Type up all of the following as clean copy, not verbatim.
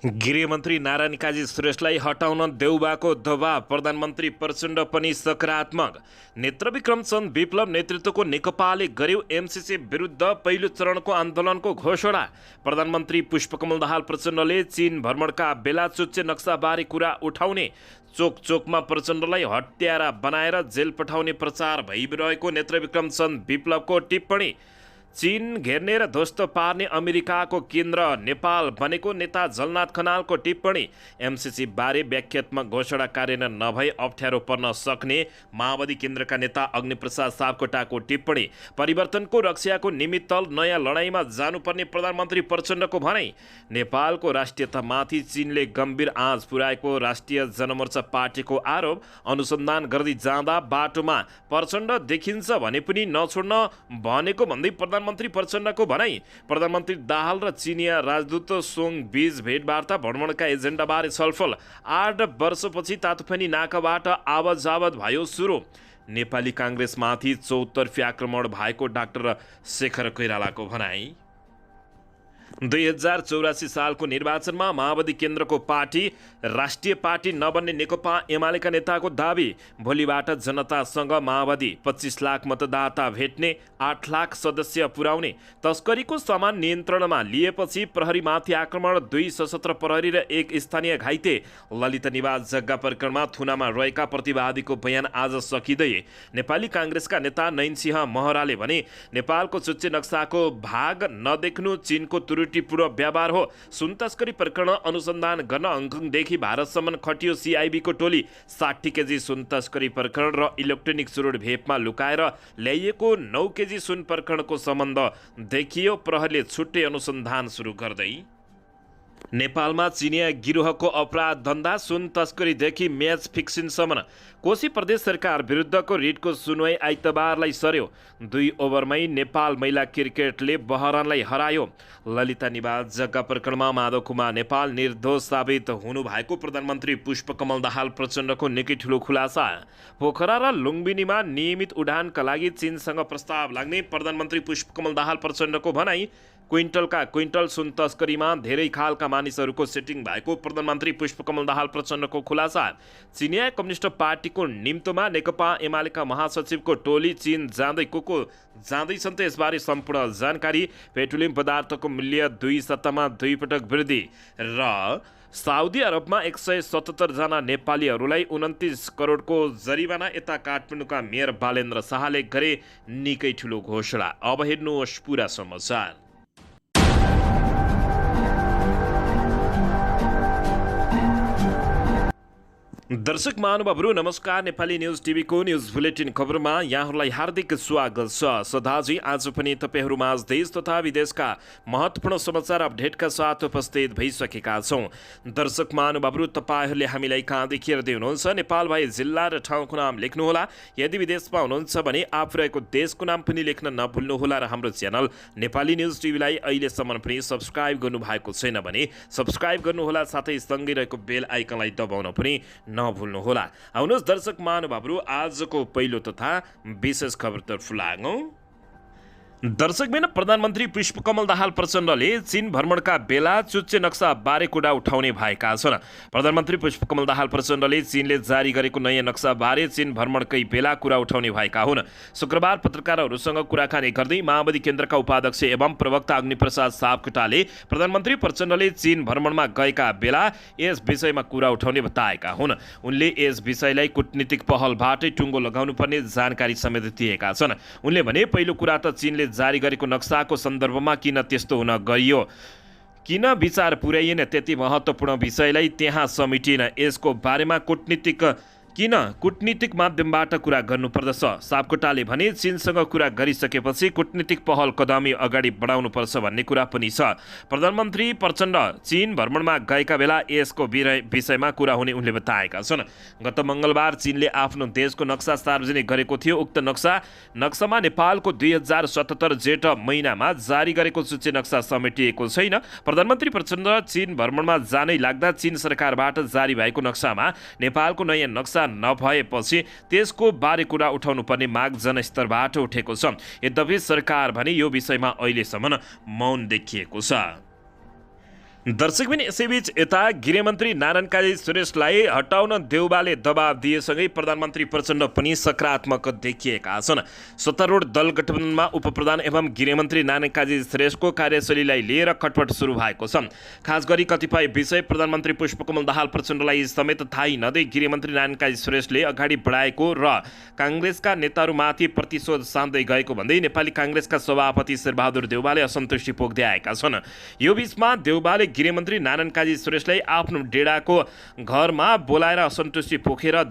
गृहमन्त्री नारायण काजी श्रेष्ठलाई हटाउन देउबाको दबाव, प्रधानमन्त्री प्रचण्ड पनि सकारात्मक। नेत्रविक्रम चन्द विप्लव नेतृत्वको नेकपाले गर्यो एमसिसी विरुद्ध पहिलो चरणको आन्दोलनको घोषणा। प्रधानमन्त्री पुष्पकमल दाहाल प्रचण्डले चीन भ्रमणका बेला चुच्चे नक्साबारे कुरा उठाउने, चोक चोकमा प्रचण्डलाई हत्यारा बनाएर जेल पठाउने प्रचार भइरहेको नेत्रविक्रम चन्द विप्लवको टिप्पणी। चीन घेर्ने र ध्वस्त पार्ने अमेरिकाको केन्द्र नेपाल बनेको नेता जलनाथ खनालको टिप्पणी। एमसिसी बारे व्याख्यात्मक घोषणा कार्यान्वयन नभए अप्ठ्यारो पर्न सक्ने माओवादी केन्द्रका नेता अग्निप्रसाद सापकोटाको टिप्पणी। परिवर्तनको रक्षाको निमित्त नयाँ लडाईँमा जानुपर्ने प्रधानमन्त्री प्रचण्डको भनाई। नेपालको राष्ट्रियतामाथि चीनले गम्भीर आँच पुर्याएको राष्ट्रिय जनमोर्चा पार्टीको आरोप। अनुसन्धान गर्दै जाँदा बाटोमा प्रचण्ड देखिन्छ भने पनि नछोड्न भनेको भन्दै प्रधानमन्त्री प्रचण्डको भनाई। प्रधानमन्त्री दाहाल र चिनिया राजदूत सोङ बीच भेटवार्ता, भ्रमणका एजेन्डाबारे छलफल। 8 वर्षपछि तातोपानी नाकाबाट आवत भयो सुरु। नेपाली काङ्ग्रेसमाथि चौतर्फी आक्रमण भएको डाक्टर शेखर कोइरालाको भनाई। 2084 सालको निर्वाचनमा माओवादी केन्द्रको पार्टी राष्ट्रिय पार्टी नबन्ने नेकपा एमालेका नेताको दाबी। भोलिबाट जनतासँग माओवादी 25 लाख मतदाता भेट्ने, 8 लाख सदस्य पुर्याउने। तस्करीको सामान नियन्त्रणमा लिएपछि प्रहरीमाथि आक्रमण, 2 सशस्त्र प्रहरी र 1 स्थानीय घाइते। ललित निवास जग्गा प्रकरणमा थुनामा रहेका प्रतिवादीको बयान आज सकिँदै। नेपाली काङ्ग्रेसका नेता नयनसिंह महराले भने नेपालको चुच्चे नक्साको भाग नदेख्नु चीनको त्रुटिपूर्ण व्यवहार हो। सुन तस्करी प्रकरण अनुसन्धान गर्न हङकङदेखि भारतसम्म खटियो सिआइबीको टोली। 60 केजी सुन तस्करी प्रकरण र इलेक्ट्रोनिक चुरोट भेपमा लुकाएर ल्याइएको 9 केजी सुन प्रकरणको सम्बन्ध देखियो। प्रहरीले छुट्टै अनुसन्धान सुरु गर्दै नेपालमा चिनिया गिरोहको अपराध धन्दा, सुन तस्करीदेखि म्याच फिक्सिङसम्म। कोशी प्रदेश सरकार विरुद्धको रिटको सुनवाई आइतबारलाई सर्यो। 2 ओभरमै नेपाल महिला क्रिकेटले बहरानलाई हरायो। ललिता निवास जग्गा प्रकरणमा माधव कुमार नेपाल निर्दोष साबित हुनुभएको प्रधानमन्त्री पुष्पकमल दाहाल प्रचण्डको निकै ठुलो खुलासा। पोखरा र लुम्बिनीमा नियमित उडानका लागि चीनसँग प्रस्ताव लाग्ने प्रधानमन्त्री पुष्पकमल दाहाल प्रचण्डको भनाई। क्विन्टल सुन तस्करीमा धेरै खालका मानिसहरूको सेटिङ भएको प्रधानमन्त्री पुष्पकमल दाहाल प्रचण्डको खुलासा। चिनिया कम्युनिस्ट पार्टीको निम्तोमा नेकपा एमालेका महासचिवको टोली चीन जाँदै को जाँदैछन् त यसबारे सम्पूर्ण जानकारी। पेट्रोलियम पदार्थको मूल्य 2 सप्ताहमा 2 पटक वृद्धि र साउदी अरबमा 177 जना नेपालीहरूलाई 29 करोडको जरिवाना। यता काठमाडौँका मेयर बालेन्द्र शाहले गरे निकै ठुलो घोषणा। अब हेर्नुहोस् पुरा समाचार। दर्शक महानुभावहरू नमस्कार। नेपाली न्युज टिभीको न्युज बुलेटिन खबरमा यहाँहरूलाई हार्दिक स्वागत छ। सदाझै आज पनि तपाईँहरूमाझ देश तथा विदेशका महत्त्वपूर्ण समाचार अपडेटका साथ उपस्थित भइसकेका छौँ। दर्शक महानुभावहरू, तपाईँहरूले हामीलाई कहाँदेखि हेर्दै हुनुहुन्छ नेपाल भए जिल्ला र ठाउँको नाम लेख्नुहोला। यदि विदेशमा हुनुहुन्छ भने आफू रहेको देशको नाम पनि लेख्न नभुल्नुहोला र हाम्रो च्यानल नेपाली न्युज टिभीलाई अहिलेसम्म पनि सब्सक्राइब गर्नुभएको छैन भने सब्सक्राइब गर्नुहोला, साथै सँगै रहेको बेल आइकनलाई दबाउन पनि नभुल्नुहोला। आउनुहोस् दर्शक महानुभावहरू, आजको पहिलो तथा विशेष खबरतर्फ लागौँ। दर्शकबिन, प्रधानमन्त्री पुष्पकमल दाहाल प्रचण्डले चीन भ्रमणका बेला चुच्चे नक्सा बारे कुरा उठाउने भएका छन्। प्रधानमन्त्री पुष्पकमल दाहाल प्रचण्डले चीनले जारी गरेको नयाँ नक्सा बारे चीन भ्रमणकै बेला कुरा उठाउने भएका हुन्। शुक्रबार पत्रकारहरूसँग कुराकानी गर्दै माओवादी केन्द्रका उपाध्यक्ष एवं प्रवक्ता अग्निप्रसाद सापकोटाले प्रधानमन्त्री प्रचण्डले चीन भ्रमणमा गएका बेला यस विषयमा कुरा उठाउने बताएका हुन्। उनले यस विषयलाई कूटनीतिक पहलबाटै टुङ्गो लगाउनुपर्ने जानकारी समेत दिएका छन्। उनले भने पहिलो कुरा त चीनले जारी गरेको नक्साको सन्दर्भमा किन त्यस्तो हुन गइयो, किन विचार पुर्याइएन, त्यति महत्त्वपूर्ण विषयलाई त्यहाँ समेटिएन, यसको बारेमा किन कूटनीतिक माध्यमबाट कुरा गर्नुपर्दछ। सापकोटाले भने चीनसँग कुरा गरिसकेपछि कूटनीतिक पहल कदमी अगाडि बढाउनुपर्छ भन्ने कुरा पनि छ। प्रधानमन्त्री प्रचण्ड चीन भ्रमणमा गएका बेला यसको विषयमा कुरा हुने उनले बताएका छन्। गत मङ्गलबार चीनले आफ्नो देशको नक्सा सार्वजनिक गरेको थियो। उक्त नक्सामा नेपालको 2077 जेठ महिनामा जारी गरेको चुच्चे नक्सा समेटिएको छैन। प्रधानमन्त्री प्रचण्ड चीन भ्रमणमा जानै लाग्दा चीन सरकारबाट जारी भएको नक्सामा नेपालको नयाँ नक्सा नभएपछि त्यसको बारे कुरा उठाउनु पर्ने माग जनस्तरबाट उठेको छ। यद्यपि सरकार भने यो विषयमा अहिलेसम्म मौन देखिएको छ। दर्शकबिन यसैबीच यता गृहमन्त्री नारायण काजी श्रेष्ठलाई हटाउन देउबाले दबाब दिएसँगै प्रधानमन्त्री प्रचण्ड पनि सकारात्मक देखिएका छन्। सत्तारूढ दल गठबन्धनमा उपप्रधान एवं गृहमन्त्री नारायण काजी श्रेष्ठको कार्यशैलीलाई लिएर खटपट सुरु भएको छ। खास गरी कतिपय विषय प्रधानमन्त्री पुष्पकमल दाहाल प्रचण्डलाई समेत थाहै नदिई गृहमन्त्री नारायण काजी श्रेष्ठले अगाडि बढाएको र काङ्ग्रेसका नेताहरूमाथि प्रतिशोध सान्दै गएको भन्दै नेपाली काङ्ग्रेसका सभापति शेरबहादुर देउबाले असन्तुष्टि पोख्दै आएका छन्। यो बीचमा देउबाले गृहमन्त्री नारायण काजी श्रेष्ठलाई आफ्नो डेडाको घरमा बोलाएर असन्तुष्टि पोखेर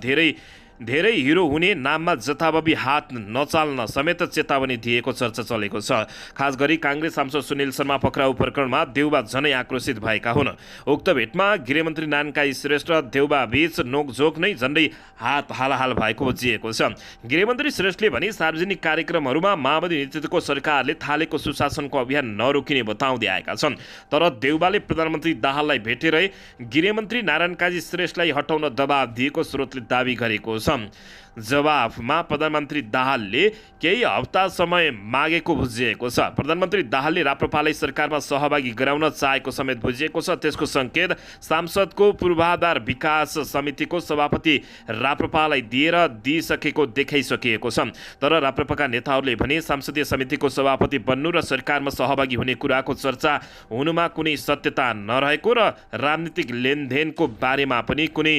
धेरै हिरो हुने नाममा जथाभावी हात नचाल्न समेत चेतावनी दिएको चर्चा चलेको छ। खास गरी काङ्ग्रेस सांसद सुनिल शर्मा पक्राउ प्रकरणमा देउबा झनै आक्रोशित भएका हुन्। उक्त भेटमा गृहमन्त्री नारायण काजी श्रेष्ठ र देउबा बीच नोकझोक नै झन्डै हात हालाहाल भएको बुझिएको छ। गृहमन्त्री श्रेष्ठले भने सार्वजनिक कार्यक्रमहरूमा माओवादी नेतृत्वको सरकारले थालेको सुशासनको अभियान नरोकिने बताउँदै आएका छन्। तर देउबाले प्रधानमन्त्री दाहाललाई भेटेरै गृहमन्त्री नारायण काजी श्रेष्ठलाई हटाउन दबाब दिएको स्रोतले दावी गरेको छ। जवाफमा प्रधानमन्त्री दाहालले केही हप्ता समय मागेको बुझिएको छ। प्रधानमन्त्री दाहालले राप्रपालाई सरकारमा सहभागी गराउन चाहेको समेत बुझिएको छ। त्यसको सङ्केत सांसदको पूर्वाधार विकास समितिको सभापति राप्रपालाई दिइसकेको देखाइसकिएको छ। तर राप्रपाका नेताहरूले भने संसदीय समितिको सभापति बन्नु र सरकारमा सहभागी हुने कुराको चर्चा हुनुमा कुनै सत्यता नरहेको र राजनीतिक लेनदेनको बारेमा पनि कुनै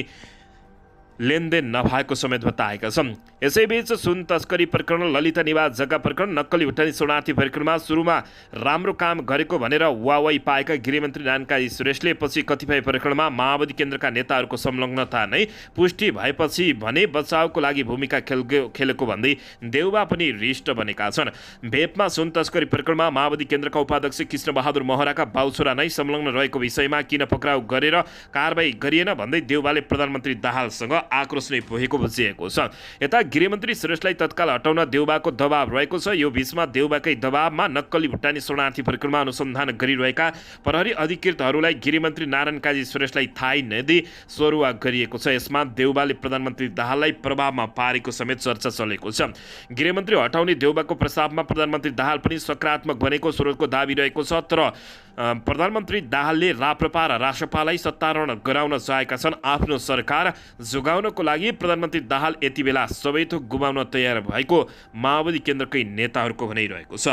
लेनदेन नभएको समेत बताएका छन्। यसैबीच सुन तस्करी प्रकरण, ललिता निवास जग्गा प्रकरण, नक्कली भुटानी शरणार्थी प्रकरणमा सुरुमा राम्रो काम गरेको भनेर वावाई पाएका गृहमन्त्री नारायण काजी श्रेष्ठले पछि कतिपय प्रकरणमा माओवादी केन्द्रका नेताहरूको संलग्नता नै पुष्टि भएपछि भने बचावको लागि भूमिका खेलेको भन्दै देउबा पनि रिष्ट बनेका छन्। भेपमा सुन तस्करी प्रकरणमा माओवादी केन्द्रका उपाध्यक्ष कृष्णबहादुर महराका बाउछोरा नै संलग्न रहेको विषयमा किन पक्राउ गरेर कारबाही गरिएन भन्दै देउबाले प्रधानमन्त्री दाहालसँग आक्रोश नै पोखेको बुझिएको छ। यता गृहमन्त्री श्रेष्ठलाई तत्काल हटाउन देउबाको दबाब रहेको छ। यो बीचमा देउबाकै दबाबमा नक्कली भुटानी शरणार्थी प्रकरणमा अनुसन्धान गरिरहेका प्रहरी अधिकृतहरूलाई गृहमन्त्री नारायण काजी श्रेष्ठलाई थाहै नदिई सरुवा गरिएको छ। यसमा देउबाले प्रधानमन्त्री दाहाललाई प्रभावमा पारेको समेत चर्चा चलेको छ। गृहमन्त्री हटाउने देउबाको प्रस्तावमा प्रधानमन्त्री दाहाल पनि सकारात्मक बनेको स्रोतको दाबी रहेको छ। तर प्रधानमन्त्री दाहालले राप्रपा र रासपालाई सत्तारूढ गराउन चाहेका छन्। आफ्नो सरकार जोगाउनको लागि प्रधानमन्त्री दाहाल यति बेला सबै थोक गुमाउन तयार भएको माओवादी केन्द्रकै नेताहरूको भनाइरहेको छ।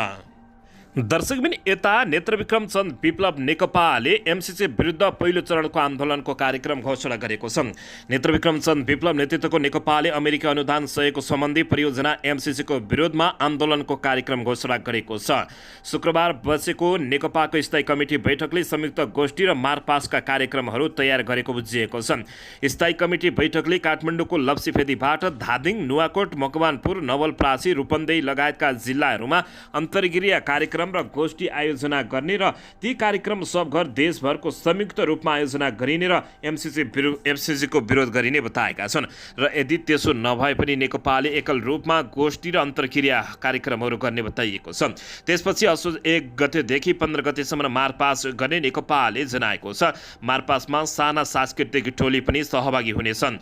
दर्शकबिन यता नेत्रविक्रम चन्द विप्लव नेकपाले एमसिसी विरुद्ध पहिलो चरणको आन्दोलनको कार्यक्रम घोषणा गरेको छ। नेत्रविक्रम चन्द विप्लव नेतृत्वको नेकपाले अमेरिकी अनुदान सहयोग सम्बन्धी परियोजना एमसिसीको विरोधमा आन्दोलनको कार्यक्रम घोषणा गरेको छ। शुक्रबार बसेको नेकपाको स्थायी कमिटी बैठकले संयुक्त गोष्ठी र मार्चपास्टका कार्यक्रमहरू तयार गरेको बुझिएको छ। स्थायी कमिटी बैठकले काठमाडौँको लप्सीफेदीबाट धादिङ, नुवाकोट, मकवानपुर, नवलपरासी, रूपन्देही लगायतका जिल्लाहरूमा अन्तर्क्रिया कार्यक्रम र गोष्ठी आयोजना गर्ने र ती कार्यक्रम सबघर देशभरको संयुक्त रूपमा आयोजना गरिने र एमसिसीको विरोध गरिने बताएका छन्। र यदि त्यसो नभए पनि नेकपाले एकल रूपमा गोष्ठी र अन्तर्क्रिया कार्यक्रमहरू गर्ने बताइएको छ। त्यसपछि असोज 1 गतेदेखि 15 गतेसम्म मार्चपास्ट गर्ने नेकपाले जनाएको छ। मार्चपास्टमा साना सांस्कृतिक टोली पनि सहभागी हुनेछन्।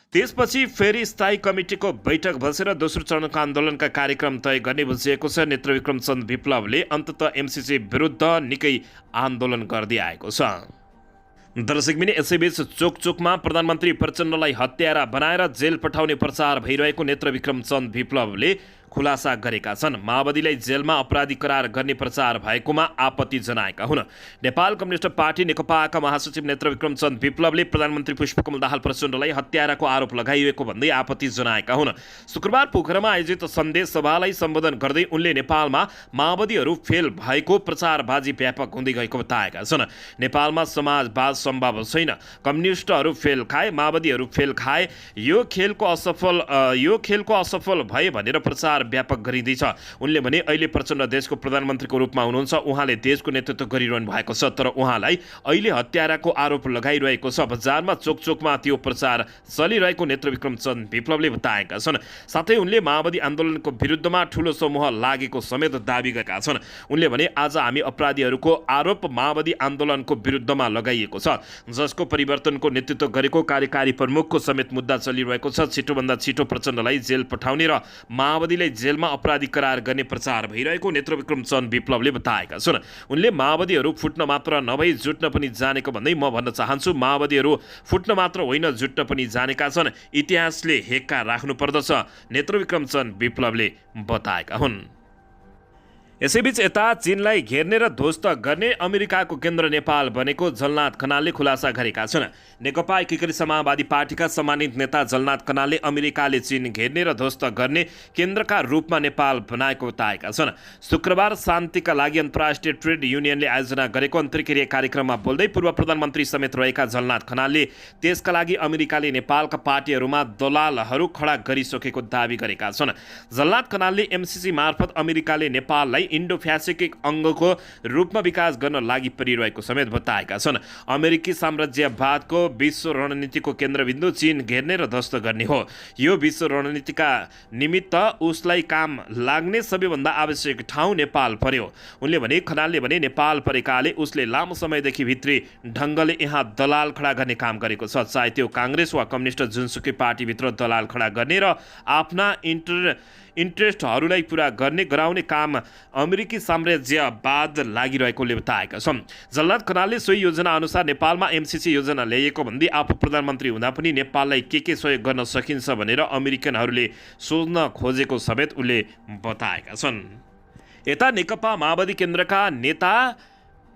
त्यसपछि फेरि स्थायी कमिटीको बैठक बसेर दोस्रो चरणको आन्दोलनका कार्यक्रम तय गर्ने बुझिएको छ। नेत्रविक्रम चन्द विप्लवले अन्ततः एमसिसी विरुद्ध निकै आन्दोलन गर्दै आएको छ। दर्शकबिन यसैबीच चोकचोकमा प्रधानमन्त्री प्रचण्डलाई हत्यारा बनाएर जेल पठाउने प्रचार भइरहेको नेत्रविक्रम चन्द विप्लवले खुलासा गरेका छन्। माओवादीलाई जेलमा अपराधी करार गर्ने प्रचार भएकोमा आपत्ति जनाएका हुन्। नेपाल कम्युनिस्ट पार्टी नेकपाका महासचिव नेत्रविक्रम चन्द विप्लवले प्रधानमन्त्री पुष्पकमल दाहाल प्रचण्डलाई हत्याराको आरोप लगाइएको भन्दै आपत्ति जनाएका हुन्। शुक्रबार पोखरामा आयोजित सन्देश सभालाई सम्बोधन गर्दै उनले नेपालमा माओवादीहरू फेल भएको प्रचारबाजी व्यापक हुँदै गएको बताएका छन्। नेपालमा समाजवाद सम्भव छैन, कम्युनिस्टहरू फेल खाए, माओवादीहरू फेल खाए, यो खेलको असफल भए भनेर प्रचार व्यापक गरिँदैछ। उनले भने अहिले प्रचण्ड देशको प्रधानमन्त्रीको रूपमा हुनुहुन्छ, उहाँले देशको नेतृत्व गरिरहनु भएको छ, तर उहाँलाई अहिले हत्याराको आरोप लगाइरहेको छ। बजारमा चोकचोकमा त्यो प्रचार चलिरहेको नेत्रविक्रम चन्द विप्लवले बताएका छन्। साथै उनले माओवादी आन्दोलनको विरुद्धमा ठूलो समूह लागेको समेत दावी गरेका छन्। उनले भने आज हामी अपराधीहरूको आरोप माओवादी आन्दोलनको विरुद्धमा लगाइएको छ, जसको परिवर्तनको नेतृत्व गरेको कार्यकारी प्रमुखको समेत मुद्दा चलिरहेको छ। छिटोभन्दा छिटो प्रचण्डलाई जेल पठाउने र माओवादीलाई माओवादीलाई जेलमा अपराधी करार गर्ने प्रचार भइरहेको नेत्रविक्रम चन्द विप्लवले बताएका छन्। उनले माओवादीहरू फुट्न मात्र नभई जुट्न पनि जानेको भन्दै म भन्न चाहन्छु, माओवादीहरू फुट्न मात्र होइन जुट्न पनि जानेका छन्, इतिहासले हेक्का राख्नुपर्दछ, नेत्रविक्रम चन्द विप्लवले बताएका हुन्। यसैबीच यता चीनलाई घेर्ने र ध्वस्त गर्ने अमेरिकाको केन्द्र नेपाल बनेको जलनाथ खनालले खुलासा गरेका छन्। नेकपा एकीकृत समाजवादी पार्टीका सम्मानित नेता जलनाथ खनालले अमेरिकाले चीन घेर्ने र ध्वस्त गर्ने केन्द्रका रूपमा नेपाल बनाएको बताएका छन्। शुक्रबार शान्तिका लागि अन्तर्राष्ट्रिय ट्रेड युनियनले आयोजना गरेको अन्तर्क्रिया कार्यक्रममा बोल्दै पूर्व प्रधानमन्त्री समेत रहेका जलनाथ खनालले त्यसका लागि अमेरिकाले नेपालका पार्टीहरूमा दलालहरू खडा गरिसकेको दावी गरेका छन्। जलनाथ खनालले एमसीसी मार्फत अमेरिकाले नेपाललाई इन्डो प्यासिफिक अङ्गको रूपमा विकास गर्न लागि परिरहेको समेत बताएका छन्। अमेरिकी साम्राज्यवादको विश्व रणनीतिको केन्द्रबिन्दु चीन घेर्ने र ध्वस्त गर्ने हो। यो विश्व रणनीतिका निमित्त उसलाई काम लाग्ने सबैभन्दा आवश्यक ठाउँ नेपाल पर्यो। उनले भने, खनालले भने, नेपाल परेकाले उसले लामो समयदेखि भित्री ढङ्गले यहाँ दलाल खडा गर्ने काम गरेको छ। चाहे त्यो काङ्ग्रेस वा कम्युनिस्ट जुनसुकै पार्टीभित्र दलाल खडा गर्ने र आफ्ना इन्ट्रेस्टहरूलाई पुरा गराउने काम अमेरिकी साम्राज्यवाद लागिरहेकोले बताएका छन्। जलनाथ खनालले सोही योजना अनुसार नेपालमा एमसीसी योजना ल्याइएको भन्दै आफू प्रधानमन्त्री हुँदा पनि नेपाललाई के सहयोग गर्न सकिन्छ भनेर अमेरिकनहरूले सोध्न खोजेको समेत उनले बताएका छन्। यता नेकपा माओवादी केन्द्रका नेता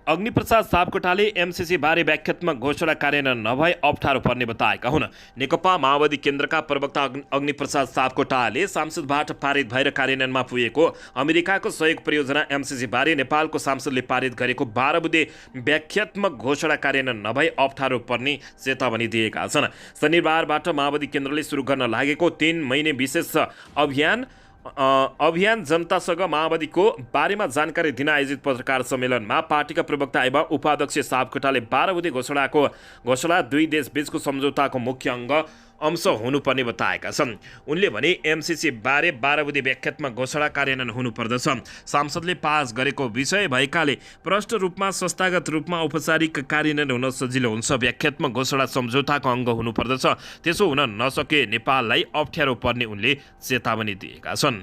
अग्निप्रसाद सापकोटाले एमसीसी बारे व्याख्यात्मक घोषणा कार्यान्वयन नभए अप्ठ्यारो पर्ने बताएका हुन्। नेकपा माओवादी केन्द्रका प्रवक्ता अग्निप्रसाद सापकोटाले सांसदबाट पारित भएर कार्यान्वयनमा पुगेको अमेरिकाको सहयोग परियोजना एमसीसी बारे नेपालको सांसदले पारित गरेको 12 बुँदे व्याख्यात्मक घोषणा कार्यान्वयन नभए अप्ठ्यारो पर्ने चेतावनी दिएका छन्। शनिबारबाट माओवादी केन्द्रले सुरु गर्न लागेको 3 महिने विशेष अभियान जनतासँग माओवादीको बारेमा जानकारी दिन आयोजित पत्रकार सम्मेलनमा पार्टीका प्रवक्ता एवं उपाध्यक्ष सापकोटाले 12 बुँदे घोषणा 2 देशबीचको सम्झौताको मुख्य अंश हुनुपर्ने बताएका छन्। उनले भने, एमसीसी बारे 12 बुँदे व्याख्यात्मक घोषणा कार्यान्वयन हुनुपर्दछ। सांसदले पास गरेको विषय भएकाले प्रष्ट रूपमा संस्थागत रूपमा औपचारिक कार्यान्वयन हुन सजिलो हुन्छ। व्याख्यात्मक घोषणा सम्झौताको अङ्ग हुनुपर्दछ। त्यसो हुन नसके नेपाललाई अप्ठ्यारो पर्ने उनले चेतावनी दिएका छन्।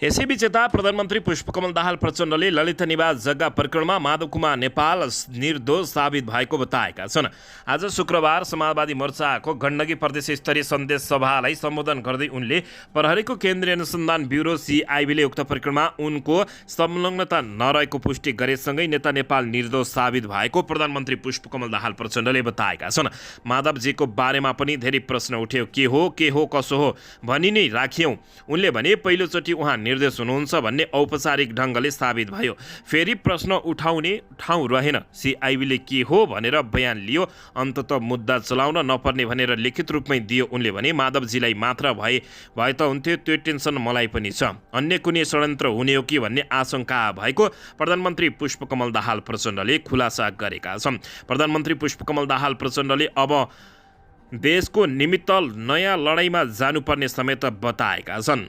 यसैबीच यता प्रधानमन्त्री पुष्पकमल दाहाल प्रचण्डले ललित निवास जग्गा प्रकरणमा माधव कुमार नेपाल निर्दोष साबित भएको बताएका छन्। आज शुक्रबार समाजवादी मोर्चाको गण्डकी प्रदेश स्तरीय सन्देश सभालाई सम्बोधन गर्दै उनले प्रहरीको केन्द्रीय अनुसन्धान ब्युरो सीआईबीले उक्त प्रकरणमा उनको संलग्नता नरहेको पुष्टि गरेसँगै नेता नेपाल निर्दोष साबित भएको प्रधानमन्त्री पुष्पकमल दाहाल प्रचण्डले बताएका छन्। माधवजीको बारेमा पनि धेरै प्रश्न उठ्यो, के हो कसो हो भनी नै राखियौँ। उनले भने, पहिलोचोटि उहाँ निर्देश हुनुहुन्छ भन्ने औपचारिक ढङ्गले साबित भयो। फेरि प्रश्न उठाउने ठाउँ रहेन। सीआईबीले के हो भनेर बयान लियो, अन्ततः मुद्दा चलाउन नपर्ने भनेर लिखित रूपमै दियो। उनले भने, माधवजीलाई मात्र भए त हुन्थ्यो, त्यो टेन्सन मलाई पनि छ। अन्य कुनै षड्यन्त्र हुने हो कि भन्ने आशंका भएको प्रधानमन्त्री पुष्पकमल दाहाल प्रचण्डले खुलासा गरेका छन्। प्रधानमन्त्री पुष्पकमल दाहाल प्रचण्डले अब देशको निमित्त नयाँ लडाइँमा जानुपर्ने समेत बताएका छन्।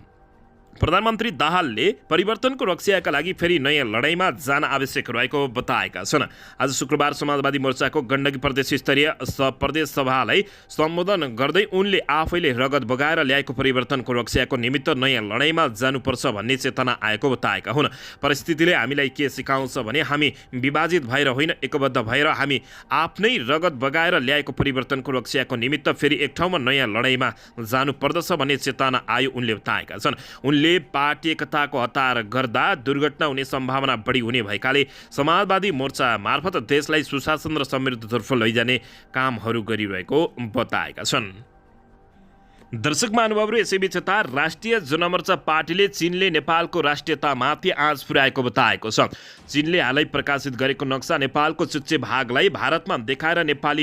प्रधानमन्त्री दाहालले परिवर्तनको रक्षाका लागि फेरि नयाँ लडाइँमा जान आवश्यक रहेको बताएका छन्। आज शुक्रबार समाजवादी मोर्चाको गण्डकी प्रदेश स्तरीय प्रदेश सभालाई सम्बोधन गर्दै उनले आफैले रगत बगाएर ल्याएको परिवर्तनको रक्षाको निमित्त नयाँ लडाइँमा जानुपर्छ भन्ने चेतना आएको बताएका हुन्। परिस्थितिले हामीलाई के सिकाउँछ भने हामी विभाजित भएर होइन, एकबद्ध भएर हामी आफ्नै रगत बगाएर ल्याएको परिवर्तनको रक्षाको निमित्त फेरि एक ठाउँमा नयाँ लडाइँमा जानुपर्दछ भन्ने चेतना आयो, उनले बताएका छन्। उनले पार्टी एकताको हतार गर्दा दुर्घटना हुने सम्भावना बढी हुने भएकाले समाजवादी मोर्चा मार्फत देशलाई सुशासन र समृद्धितर्फ लैजाने कामहरू गरिरहेको बताएका छन्। दर्शक महानुभावहरू, यसैबीच यता राष्ट्रिय जनमोर्चा पार्टीले चीनले नेपालको राष्ट्रियतामाथि आँच पुर्याएको बताएको छ। चीनले हालै प्रकाशित गरेको नक्सा नेपालको चुच्चे भागलाई भारतमा देखाएर नेपाल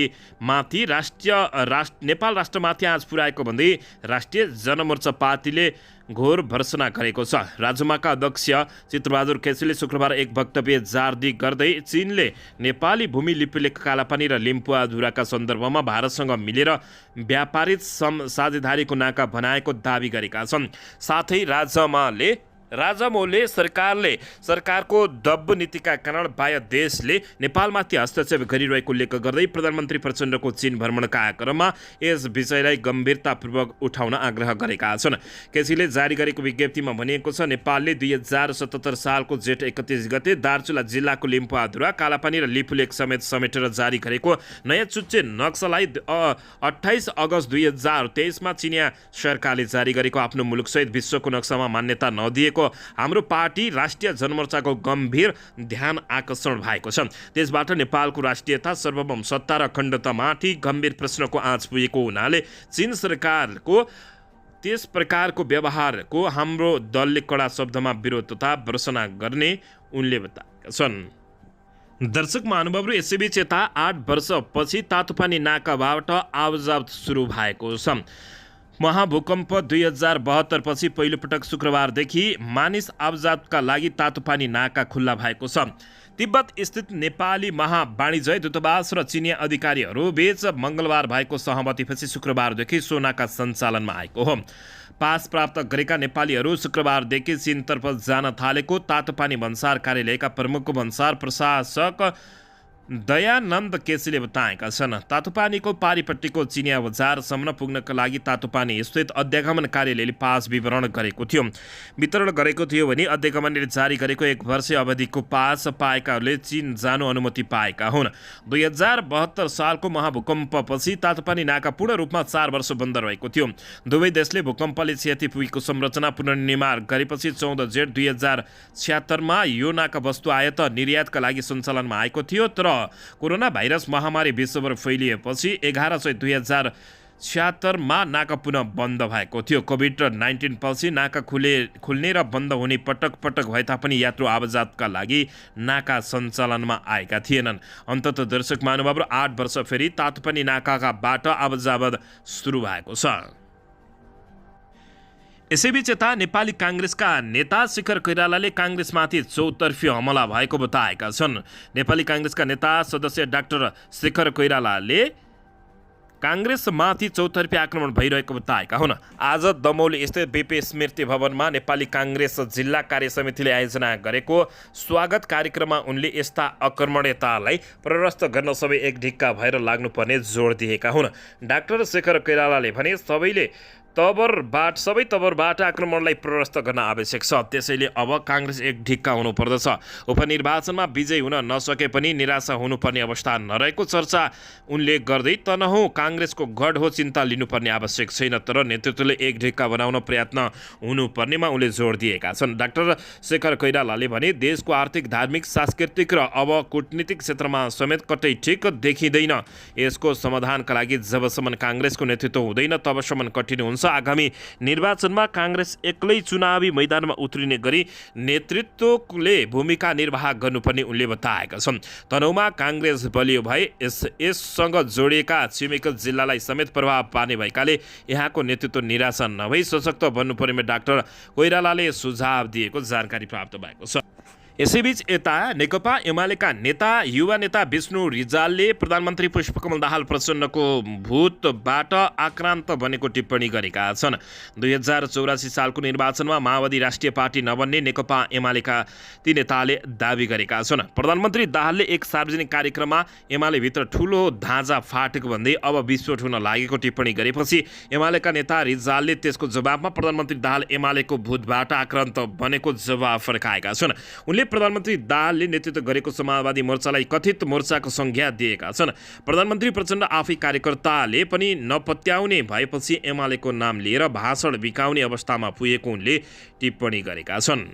राष्ट्रमाथि आँच पुर्याएको भन्दै राष्ट्रिय जनमोर्चा पार्टीले घोर भर्सना गरेको छ। राजमाका अध्यक्ष चित्रबहादुर केसीले शुक्रबार एक वक्तव्य जारी गर्दै चीनले नेपाली भूमि लिपिलेख कालापानी र लिम्पुवाधुराका सन्दर्भमा भारतसँग मिलेर व्यापारिक साझेदारीको नाका बनाएको दावी गरेका छन्। साथै राजमाले राजामौले सरकारको दब्ब नीतिका कारण बाह्य देशले नेपालमाथि हस्तक्षेप गरिरहेको उल्लेख गर्दै प्रधानमन्त्री प्रचण्डको चीन भ्रमणका क्रममा यस विषयलाई गम्भीरतापूर्वक उठाउन आग्रह गरेका छन्। केसीले जारी गरेको विज्ञप्तिमा भनिएको छ, नेपालले 2077 सालको जेठ 31 गते दार्चुला जिल्लाको लिम्पुवाधुरा, कालापानी र लिपुलेक समेटेर जारी गरेको नयाँ चुच्चे नक्सालाई 28 अगस्त 2023 मा चिनिया सरकारले जारी गरेको आफ्नो मुलुकसहित विश्वको नक्सामा मान्यता नदिएको हाम्रो पार्टी राष्ट्रिय जनमोर्चाको गम्भीर ध्यान आकर्षण भएको छ। त्यसबाट नेपालको राष्ट्रियता, सार्वभौम सत्ता र अखण्डतामाथि गम्भीर प्रश्नको आँच पुगेको हुनाले चीन सरकारको त्यस प्रकारको व्यवहारको हाम्रो दलले कडा शब्दमा विरोध तथा भर्त्सना गर्ने उनले बताएका छन्। दर्शक महानुभावहरू, यसैबीच यता 8 वर्षपछि तातोपानी नाकाबाट आवाजावत सुरु भएको छ। महाभूकम्प 2072 पछि पहिलोपटक शुक्रबारदेखि मानिस आवाजावतका लागि तातोपानी नाका खुल्ला भएको छ। तिब्बत स्थित नेपाली महावाणिज्य दूतावास र चिनिया अधिकारीहरू बीच मङ्गलबार भएको सहमतिपछि शुक्रबारदेखि सो नाका सञ्चालनमा आएको हो। पास प्राप्त गरेका नेपालीहरू शुक्रबारदेखि चीनतर्फ जान थालेको तातोपानी भन्सार कार्यालयका प्रमुख भन्सार प्रशासक दयानन्द केसीले बताएका छन्। तातोपानीको पारिपट्टिको चिनिया बजारसम्म पुग्नका लागि तातोपानी स्थित अध्यागमन कार्यालयले पास वितरण गरेको थियो भने अध्यागमनले जारी गरेको 1 वर्ष अवधिको पास पाएकाहरूले चीन जानु अनुमति पाएका हुन्। 2072 सालको महाभूकम्पपछि तातोपानी नाका पूर्ण रूपमा 4 वर्ष बन्द रहेको थियो। दुवै देशले भूकम्पले क्षति पुगेको संरचना पुनर्निर्माण गरेपछि 14 जेठ 2076 मा यो नाका वस्तु आयात निर्यातका लागि सञ्चालनमा आएको थियो। तर कोरोना भाइरस महामारी विश्वभर फैलिएपछि 11 चैत 2076 मा नाका पुनः बन्द भएको थियो। कोभिड-19 पछि नाका खुल्ने र बन्द हुने पटक भए तापनि यात्रु आवाजावतका लागि नाका सञ्चालनमा आएका थिएनन्। अन्ततः दर्शक महानुभावहरू, 8 वर्ष फेरि तातोपानी नाकाबाट आवाजावत सुरु भएको छ। यसैबीच यता नेपाली काङ्ग्रेसका नेता शेखर कोइरालाले काङ्ग्रेसमाथि चौतर्फी हमला भएको बताएका छन्। नेपाली काङ्ग्रेसका नेता सदस्य डाक्टर शेखर कोइरालाले काङ्ग्रेसमाथि चौतर्फी आक्रमण भइरहेको बताएका हुन्। आज दमौली स्थित बीपी स्मृति भवनमा नेपाली काङ्ग्रेस जिल्ला कार्य समितिले आयोजना गरेको स्वागत कार्यक्रममा उनले यस्ता आक्रमणतालाई प्ररस्त गर्न सबै एक ढिक्का भएर लाग्नुपर्ने जोड दिएका हुन्। डाक्टर शेखर कोइरालाले भने सबै तबरबाट आक्रमणलाई प्ररस्त गर्न आवश्यक छ। त्यसैले अब काङ्ग्रेस एक ढिक्का हुनुपर्दछ। उपनिर्वाचनमा विजयी हुन नसके पनि निराशा हुनुपर्ने अवस्था नरहेको चर्चा उनले गर्दै तनहुँ काङ्ग्रेसको गढ हो, चिन्ता लिनुपर्ने आवश्यक छैन, तर नेतृत्वले एक ढिक्का बनाउन प्रयत्न हुनुपर्नेमा उनले जोड दिएका छन्। डाक्टर शेखर कोइरालाले भने देशको आर्थिक, धार्मिक, सांस्कृतिक र अब कूटनीतिक क्षेत्रमा समेत कतै ठिक देखिँदैन। यसको समाधानका लागि जबसम्म काङ्ग्रेसको नेतृत्व हुँदैन तबसम्म कठिन हुन्छ। आगामी निर्वाचनमा काङ्ग्रेस एक्लै चुनावी मैदानमा उत्रिने गरी नेतृत्वले भूमिका निर्वाह गर्नुपर्ने उनले बताएका छन्। तनहुँमा काङ्ग्रेस बलियो भए यससँग जोडिएका छिमेकी जिल्लालाई समेत प्रभाव पार्ने भएकाले यहाँको नेतृत्व निराशा नभई सशक्त बन्नुपर्नेमा डाक्टर कोइरालाले सुझाव दिएको जानकारी प्राप्त भएको छ। यसैबीच यता नेकपा एमालेका युवा नेता विष्णु रिजालले प्रधानमन्त्री पुष्पकमल दाहाल प्रचण्डको भूतबाट आक्रान्त बनेको टिप्पणी गरेका छन्। 2084 सालको निर्वाचनमा माओवादी राष्ट्रिय पार्टी नबन्ने नेकपा एमालेका ती नेताले दावी गरेका छन्। प्रधानमन्त्री दाहालले एक सार्वजनिक कार्यक्रममा एमालेभित्र ठूलो धाँजा फाटेको भन्दै अब विस्फोट हुन लागेको टिप्पणी गरेपछि एमालेका नेता रिजालले त्यसको जवाबमा प्रधानमन्त्री दाहाल एमालेको भूतबाट आक्रान्त बनेको जवाब फर्काएका छन्। उनले प्रधानमन्त्री दाहालले नेतृत्व गरेको समाजवादी मोर्चालाई कथित मोर्चाको संज्ञा दिएका छन्। प्रधानमन्त्री प्रचण्ड आफै कार्यकर्ताले पनि नपत्याउने भएपछि एमालेको नाम लिएर भाषण बिकाउने अवस्थामा पुगेको उनले टिप्पणी गरेका छन्।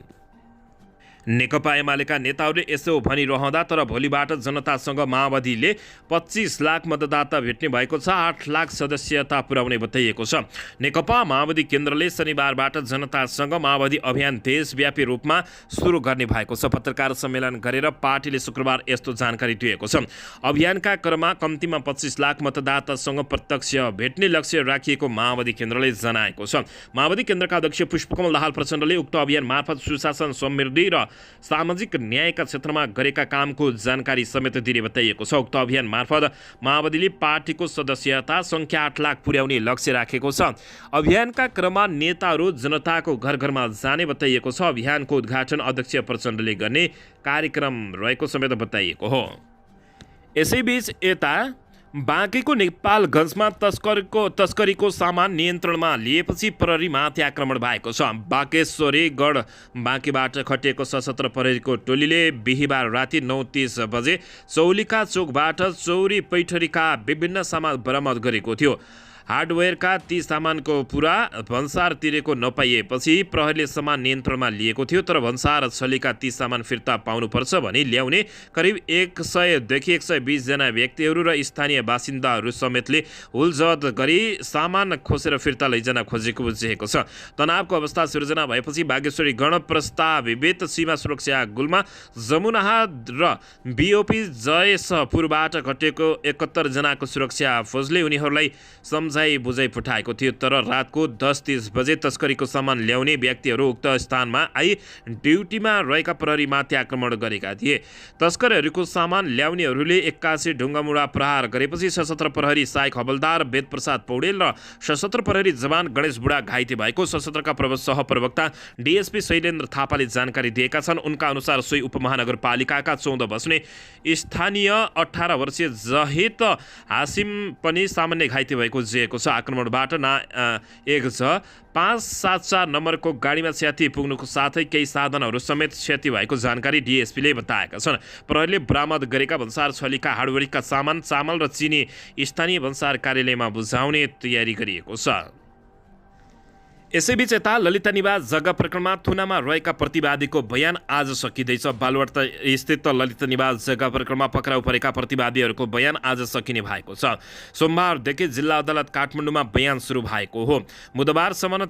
नेकपा एमालेका नेताहरूले यसो भनिरहँदा तर भोलिबाट जनतासँग माओवादीले 25 लाख मतदाता भेट्ने भएको छ, 8 लाख सदस्यता पुर्याउने बताइएको छ। नेकपा माओवादी केन्द्रले शनिबारबाट जनतासँग माओवादी अभियान देशव्यापी रूपमा सुरु गर्ने भएको छ। पत्रकार सम्मेलन गरेर पार्टीले शुक्रबार यस्तो जानकारी दिएको छ। अभियानका क्रममा कम्तीमा 25 लाख मतदातासँग प्रत्यक्ष भेट्ने लक्ष्य राखिएको माओवादी केन्द्रले जनाएको छ। माओवादी केन्द्रका अध्यक्ष पुष्पकमल दाहाल प्रचण्डले उक्त अभियान मार्फत सुशासन, समृद्धि र सामाजिक न्यायका क्षेत्रमा गरेका कामको जानकारी समेत दिने बताइएको छ। उक्त अभियान मार्फत माओवादीले पार्टीको सदस्यता सङ्ख्या 8 लाख पुर्याउने लक्ष्य राखेको छ। अभियानका क्रममा नेताहरू जनताको घर घरमा जाने बताइएको छ। अभियानको उद्घाटन अध्यक्ष प्रचण्डले गर्ने कार्यक्रम रहेको समेत बताइएको हो। यसैबीच यता बाँकेको नेपालगञ्जमा तस्करीको सामान नियन्त्रणमा लिएपछि प्रहरीमाथि आक्रमण भएको छ। बाँकेश्वरी गढ बाँकेबाट खटिएको सशस्त्र प्रहरीको टोलीले बिहिबार राति 9:30 बजे चौलिका चोकबाट चौरी पैठरीका विभिन्न सामान बरामद गरेको थियो। हार्डवेयरका ती सामानको पुरा भन्सार तिरेको नपाइएपछि प्रहरीले सामान नियन्त्रणमा लिएको थियो। तर भन्सार छलेका ती सामान फिर्ता पाउनुपर्छ भनी ल्याउने करिब 100देखि 120 जना व्यक्तिहरू र स्थानीय बासिन्दाहरू समेतले हुलजहत गरी सामान खोसेर फिर्ता लैजान खोजेको बुझिएको छ। तनावको अवस्था सिर्जना भएपछि बागेश्वरी गण प्रस्तावित सीमा सुरक्षा गुल्मा जमुनाहा र बिओपी जयसपुरबाट घटेको 71 जनाको सुरक्षा फौजले उनीहरूलाई बुझाइ पठाएको थियो। तर रातको 10:30 बजे तस्करीको सामान ल्याउने व्यक्तिहरू उक्त स्थानमा आई ड्युटीमा रहेका प्रहरीमाथि आक्रमण गरेका थिए। तस्करहरूको सामान ल्याउनेहरूले 81 ढुङ्गामुढा प्रहार गरेपछि सशस्त्र प्रहरी सहायक हवलदार वेदप्रसाद पौडेल र सशस्त्र प्रहरी जवान गणेश बुढा घाइते भएको सशस्त्रका सहप्रवक्ता डीएसपी शैलेन्द्र थापाले जानकारी दिएका छन्। उनका अनुसार सोही उपमहानगरपालिकाका 14 बस्ने स्थानीय 18 वर्षीय जहित हासिम पनि सामान्य घाइते भएको छ। आक्रमणबाट एक 574 नम्बरको गाडीमा क्षति पुग्नुको साथै केही साधनहरू समेत क्षति भएको जानकारी डीएसपीले बताएका छन्। प्रहरीले बरामद गरेका भन्सार छलीका हार्डवेयरका सामान चामल र चिनी स्थानीय भन्सार कार्यालयमा बुझाउने तयारी गरिएको छ। यसैबीच यता ललिता निवास जग्गा प्रकरणमा थुनामा रहेका प्रतिवादीको बयान आज सकिँदैछ। बालुवाटा स्थित ललिता निवास जग्गा प्रकरणमा पक्राउ परेका प्रतिवादीहरूको बयान आज सकिने भएको छ। सोमबारदेखि जिल्ला अदालत काठमाडौँमा बयान सुरु भएको हो। बुधबारसम्म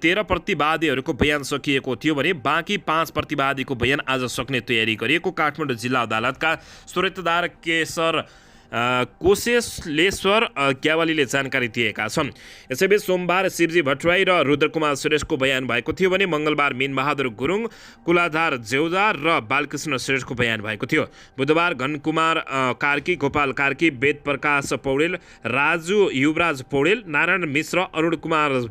13 प्रतिवादीहरूको बयान सकिएको थियो भने बाँकी 5 प्रतिवादीको बयान आज सक्ने तयारी गरिएको काठमाडौँ जिल्ला अदालतका सुरतदार केशर कोशेश्वर क्यावालीले जानकारी दिएका छन्। यसैबीच सोमबार शिवजी भट्टराई र रुद्रकुमार श्रेष्ठको बयान भएको थियो भने मङ्गलबार मीनबहादुर गुरुङ, कुलाधार जेउदार र बालकृष्ण श्रेष्ठको बयान भएको थियो। बुधबार घनकुमार कार्की, गोपाल कार्की, वेद प्रकाश पौडेल, राजु युवराज पौडेल, नारायण मिश्र, अरुण कुमार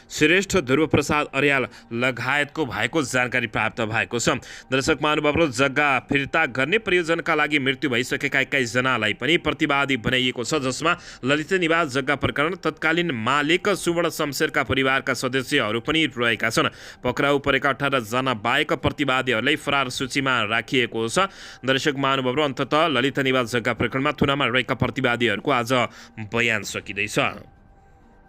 श्रेष्ठ, ध्रुवप्रसाद अर्याल लगायतको भएको जानकारी प्राप्त भएको छ। दर्शक महानुभावहरू, जग्गा फिर्ता गर्ने प्रयोजनका लागि मृत्यु भइसकेका 21 जनालाई पनि प्रतिवादी बनाइएको छ, जसमा ललिता निवास जग्गा प्रकरण तत्कालीन मालिक सुवर्ण शमशेरका परिवारका सदस्यहरू पनि रहेका छन्। पक्राउ परेका 18 जना बाहेक प्रतिवादीहरूलाई फरार सूचीमा राखिएको छ। दर्शक महानुभावहरू, अन्ततः ललिता निवास जग्गा प्रकरणमा थुनामा रहेका प्रतिवादीहरूको आज बयान सकिँदैछ।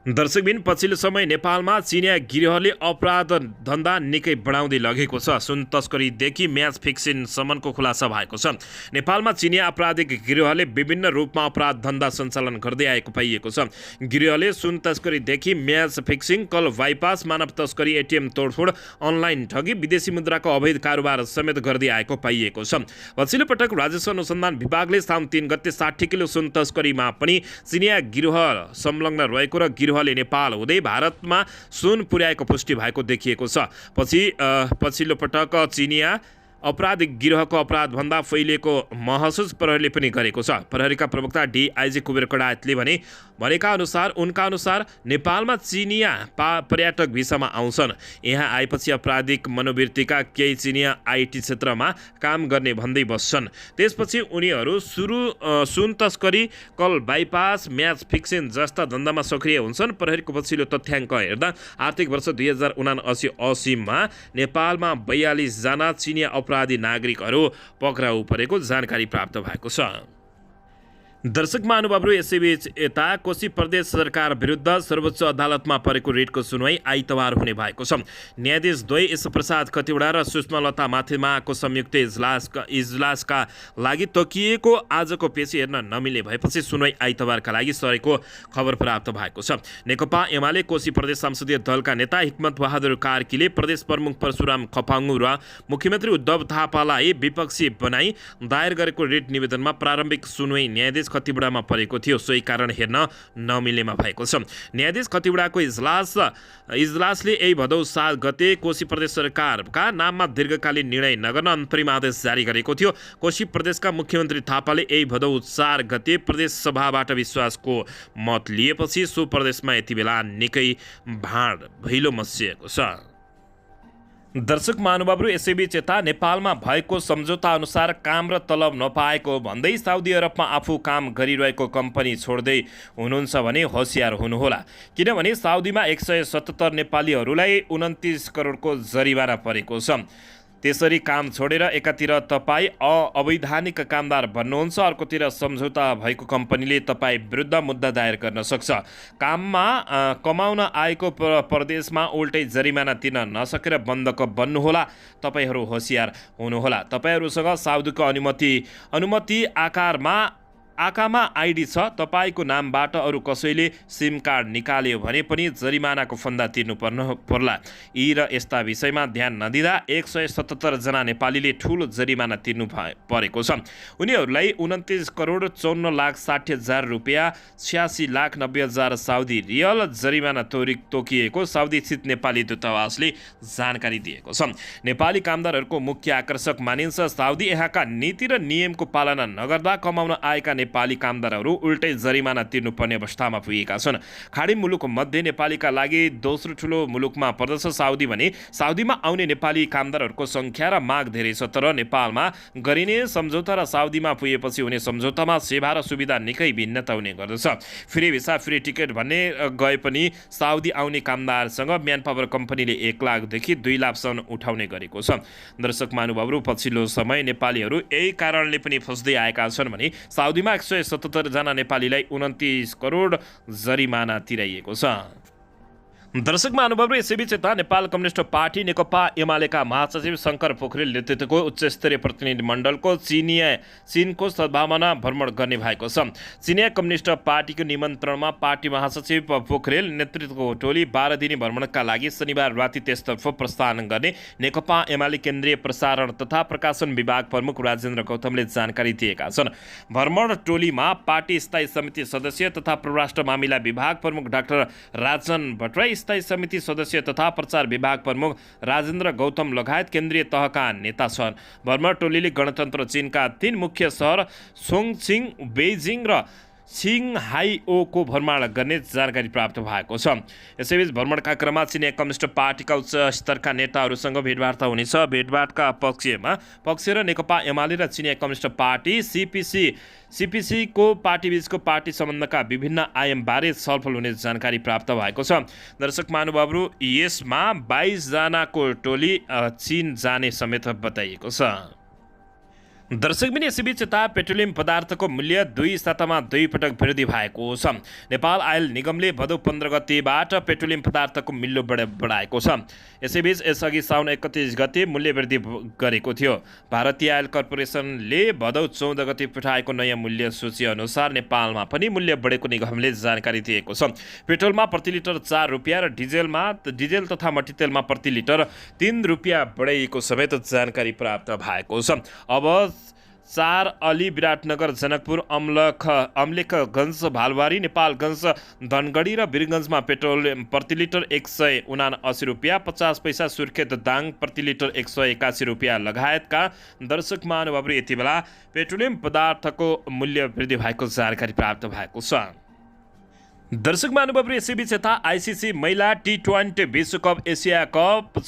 दर्शकबिन, पछिल्लो समय नेपालमा चिनिया गिरोहले अपराध धन्दा निकै बढाउँदै लगेको छ। सुन तस्करीदेखि म्याच फिक्सिङसम्मको खुलासा भएको छ। नेपालमा चिनिया आपराधिक गिरोहले विभिन्न रूपमा अपराध धन्दा सञ्चालन गर्दै आएको पाइएको छ। गिरोहले सुन तस्करीदेखि म्याच फिक्सिङ, कल बाइपास, मानव तस्करी, एटिएम तोडफोड, अनलाइन ठगी, विदेशी मुद्राको अवैध कारोबार समेत गर्दै आएको पाइएको छ। पछिल्लो पटक राजस्व अनुसन्धान विभागले साउन 3 गते 60 किलो सुन तस्करीमा पनि चिनिया गिरोह संलग्न रहेको र गिरोहले नेपाल हुँदै भारतमा सुन पुर्याएको पुष्टि भएको देखिएको छ। पछिल्लो पटक चिनिया अपराधिक गिरोहको अपराधभन्दा फैलिएको महसुस प्रहरीले पनि गरेको छ। प्रहरीका प्रवक्ता डीआईजी कुबेर कडायतले उनका अनुसार नेपालमा चिनिया पर्यटक भिसामा आउँछन्। यहाँ आएपछि आपराधिक मनोवृत्तिका केही चिनिया आईटी क्षेत्रमा काम गर्ने भन्दै बस्छन्। त्यसपछि उनीहरू सुन तस्करी, कल बाइपास, म्याच फिक्सिङ जस्ता धन्दामा सक्रिय हुन्छन्। प्रहरीको पछिल्लो तथ्याङ्क हेर्दा आर्थिक वर्ष 2079-80मा नेपालमा 42 जना चिनिया अपराधी नागरिकहरू पक्राउ परेको जानकारी प्राप्त भएको छ। दर्शक महानुभावहरू, यसैबीच यता कोशी प्रदेश सरकार विरुद्ध सर्वोच्च अदालतमा परेको रिटको सुनवाई आइतबार हुने भएको छ। न्यायाधीश द्वय ईश्वरप्रसाद खतिवडा र सुषमा लता माथिमाको संयुक्त इजलासका लागि तोकिएको आजको पेशी हेर्न नमिले भएपछि सुनवाई आइतबारका लागि सरेको खबर प्राप्त भएको छ। नेकपा एमाले कोशी प्रदेश संसदीय दलका नेता हिक्मत बहादुर कार्कीले प्रदेश प्रमुख परशुराम खपाङ्गु र मुख्यमन्त्री उद्धव थापालाई विपक्षी बनाई दायर गरेको रिट निवेदनमा प्रारम्भिक सुनवाई न्यायाधीश खतिवडामा परेको थियो, सोही कारण हेर्न नमिलेमा भएको छ। न्यायाधीश खतिवडाको इजलासले यही भदौ 7 गते कोशी प्रदेश सरकारका नाममा दीर्घकालीन निर्णय नगर्न अन्तरिम आदेश जारी गरेको थियो। कोशी प्रदेशका मुख्यमन्त्री थापाले यही भदौ 4 गते प्रदेश सभाबाट विश्वासको मत लिएपछि सो प्रदेशमा यति बेला निकै भाँड भैलो मसिएको छ। दर्शक महानुभावहरू, यसैबीच यता नेपालमा भएको सम्झौता अनुसार काम र तलब नपाएको भन्दै साउदी अरबमा आफू काम गरिरहेको कम्पनी छोड्दै हुनुहुन्छ भने होसियार हुनुहोला, किनभने साउदीमा 177 नेपालीहरूलाई 29 करोडको जरिवाना परेको छ। त्यसरी काम छोडेर एकातिर तपाईँ अवैधानिक कामदार बन्नुहुन्छ, अर्कोतिर सम्झौता भएको कम्पनीले तपाईँ विरुद्ध मुद्दा दायर गर्न सक्छ। काममा कमाउन आएको प्रदेशमा उल्टै जरिमाना तिर्न नसकेर बन्धक बन्नुहोला। तपाईँहरू होसियार हुनुहोला। तपाईँहरूसँग साउदीको अनुमति आकामा आइडी छ, तपाईँको नामबाट अरू कसैले सिम कार्ड निकाल्यो भने पनि जरिमानाको फन्दा तिर्नु पर्ला। यी र यस्ता विषयमा ध्यान नदिँदा 177 जना नेपालीले ठूलो जरिमाना तिर्नु परेको छ। उनीहरूलाई 29 करोड 54 लाख 60 हजार रुपियाँ 86 लाख 90 हजार साउदी रियल जरिमाना तोकिएको साउदी स्थित नेपाली दूतावासले जानकारी दिएको छ। नेपाली कामदारहरूको मुख्य आकर्षक मानिन्छ साउदी। यहाँका नीति र नियमको पालना नगर्दा कमाउन आएका नेपाली कामदारहरू उल्टै जरिमाना तिर्नुपर्ने अवस्थामा पुगेका छन्। खाडी मुलुक मध्ये नेपालीका लागि दोस्रो ठुलो मुलुकमा पर्दछ साउदी भने साउदीमा आउने नेपाली कामदारहरूको संख्या र माग धेरै छ। तर नेपालमा गरिने सम्झौता र साउदीमा पुगेपछि हुने सम्झौतामा सेवा र सुविधा निकै भिन्नता हुने गर्दछ। फ्री भिसा फ्री टिकट भन्ने गए पनि साउदी आउने कामदारसँग म्यान पावर कम्पनीले 1 लाखदेखि 2 लाखसम्म उठाउने गरेको छ। दर्शक महानुभावहरू, पछिल्लो समय नेपालीहरू यही कारणले पनि फस्दै आएका छन् भने साउदीमा 177 जना नेपालीलाई 29 करोड जरिमाना तिराइएको छ। दर्शक महानुभावहरू, यसैबीच यता नेपाल कम्युनिस्ट पार्टी नेकपा एमालेका महासचिव शङ्कर पोखरेल नेतृत्वको उच्चस्तरीय प्रतिनिधि मण्डलको चीनको सद्भावना भ्रमण गर्ने भएको छ। चिनिया कम्युनिस्ट पार्टीको निमन्त्रणमा पार्टी महासचिव पोखरेल नेतृत्वको टोली 12 दिने भ्रमणका लागि शनिबार राति त्यसतर्फ प्रस्थान गर्ने नेकपा एमाले केन्द्रीय प्रसारण तथा प्रकाशन विभाग प्रमुख राजेन्द्र गौतमले जानकारी दिएका छन्। भ्रमण टोलीमा पार्टी स्थायी समिति सदस्य तथा परराष्ट्र मामिला विभाग प्रमुख डाक्टर राजन भट्टराई, स्थायी समिति सदस्य तथा प्रचार विभाग प्रमुख राजेन्द्र गौतम लगायत केन्द्रीय तहका नेता छन्। भ्रमण टोलीले गणतन्त्र चीनका 3 मुख्य सहर सोङछिङ, बेइजिङ र सिङहाइओको भ्रमण गर्ने जानकारी प्राप्त भएको छ। यसैबीच भ्रमणका क्रममा चिनिया कम्युनिस्ट पार्टीका उच्च स्तरका नेताहरूसँग भेटवार्ता हुनेछ। भेटवाटका पक्ष र नेकपा एमाले र चिनिया कम्युनिस्ट पार्टी सीपीसीको पार्टीबीचको पार्टी सम्बन्धका विभिन्न आयामबारे छलफल हुने जानकारी प्राप्त भएको छ। दर्शक महानुभावहरू, यसमा 22 जनाको टोली चीन जाने समेत बताइएको छ। दर्शक पनि यसैबीच यता पेट्रोलियम पदार्थको मूल्य 2 सातामा 2 पटक वृद्धि भएको छ। नेपाल आयल निगमले भदौ 15 गतेबाट पेट्रोलियम पदार्थको मूल्य बढाएको छ। यसैबीच यसअघि साउन 31 गते मूल्य वृद्धि गरेको थियो। भारतीय आयल कर्पोरेसनले भदौ 14 गते पठाएको नयाँ मूल्य सूची अनुसार नेपालमा पनि मूल्य बढेको निगमले जानकारी दिएको छ। पेट्रोलमा प्रति लिटर 4 रुपियाँ र डिजेल तथा मट्टीतेलमा प्रति लिटर 3 रुपियाँ बढाइएको समेत जानकारी प्राप्त भएको छ। अब 4 अली, विराटनगर, जनकपुर, अम्लेखगञ्ज, भालबारी, नेपालगञ्ज, धनगढी र वीरगञ्जमा पेट्रोल प्रति लिटर 179 रुपियाँ 50 पैसा, सुर्खेत दाङ प्रति लिटर 181 रुपियाँ लगायतका दर्शक महानुभावहरू यति बेला पेट्रोलियम पदार्थको मूल्य वृद्धि भएको जानकारी प्राप्त भएको छ। दर्शक महानुभावहरू, यसैबीच यता आइसिसी महिला T20 विश्वकप एसिया कप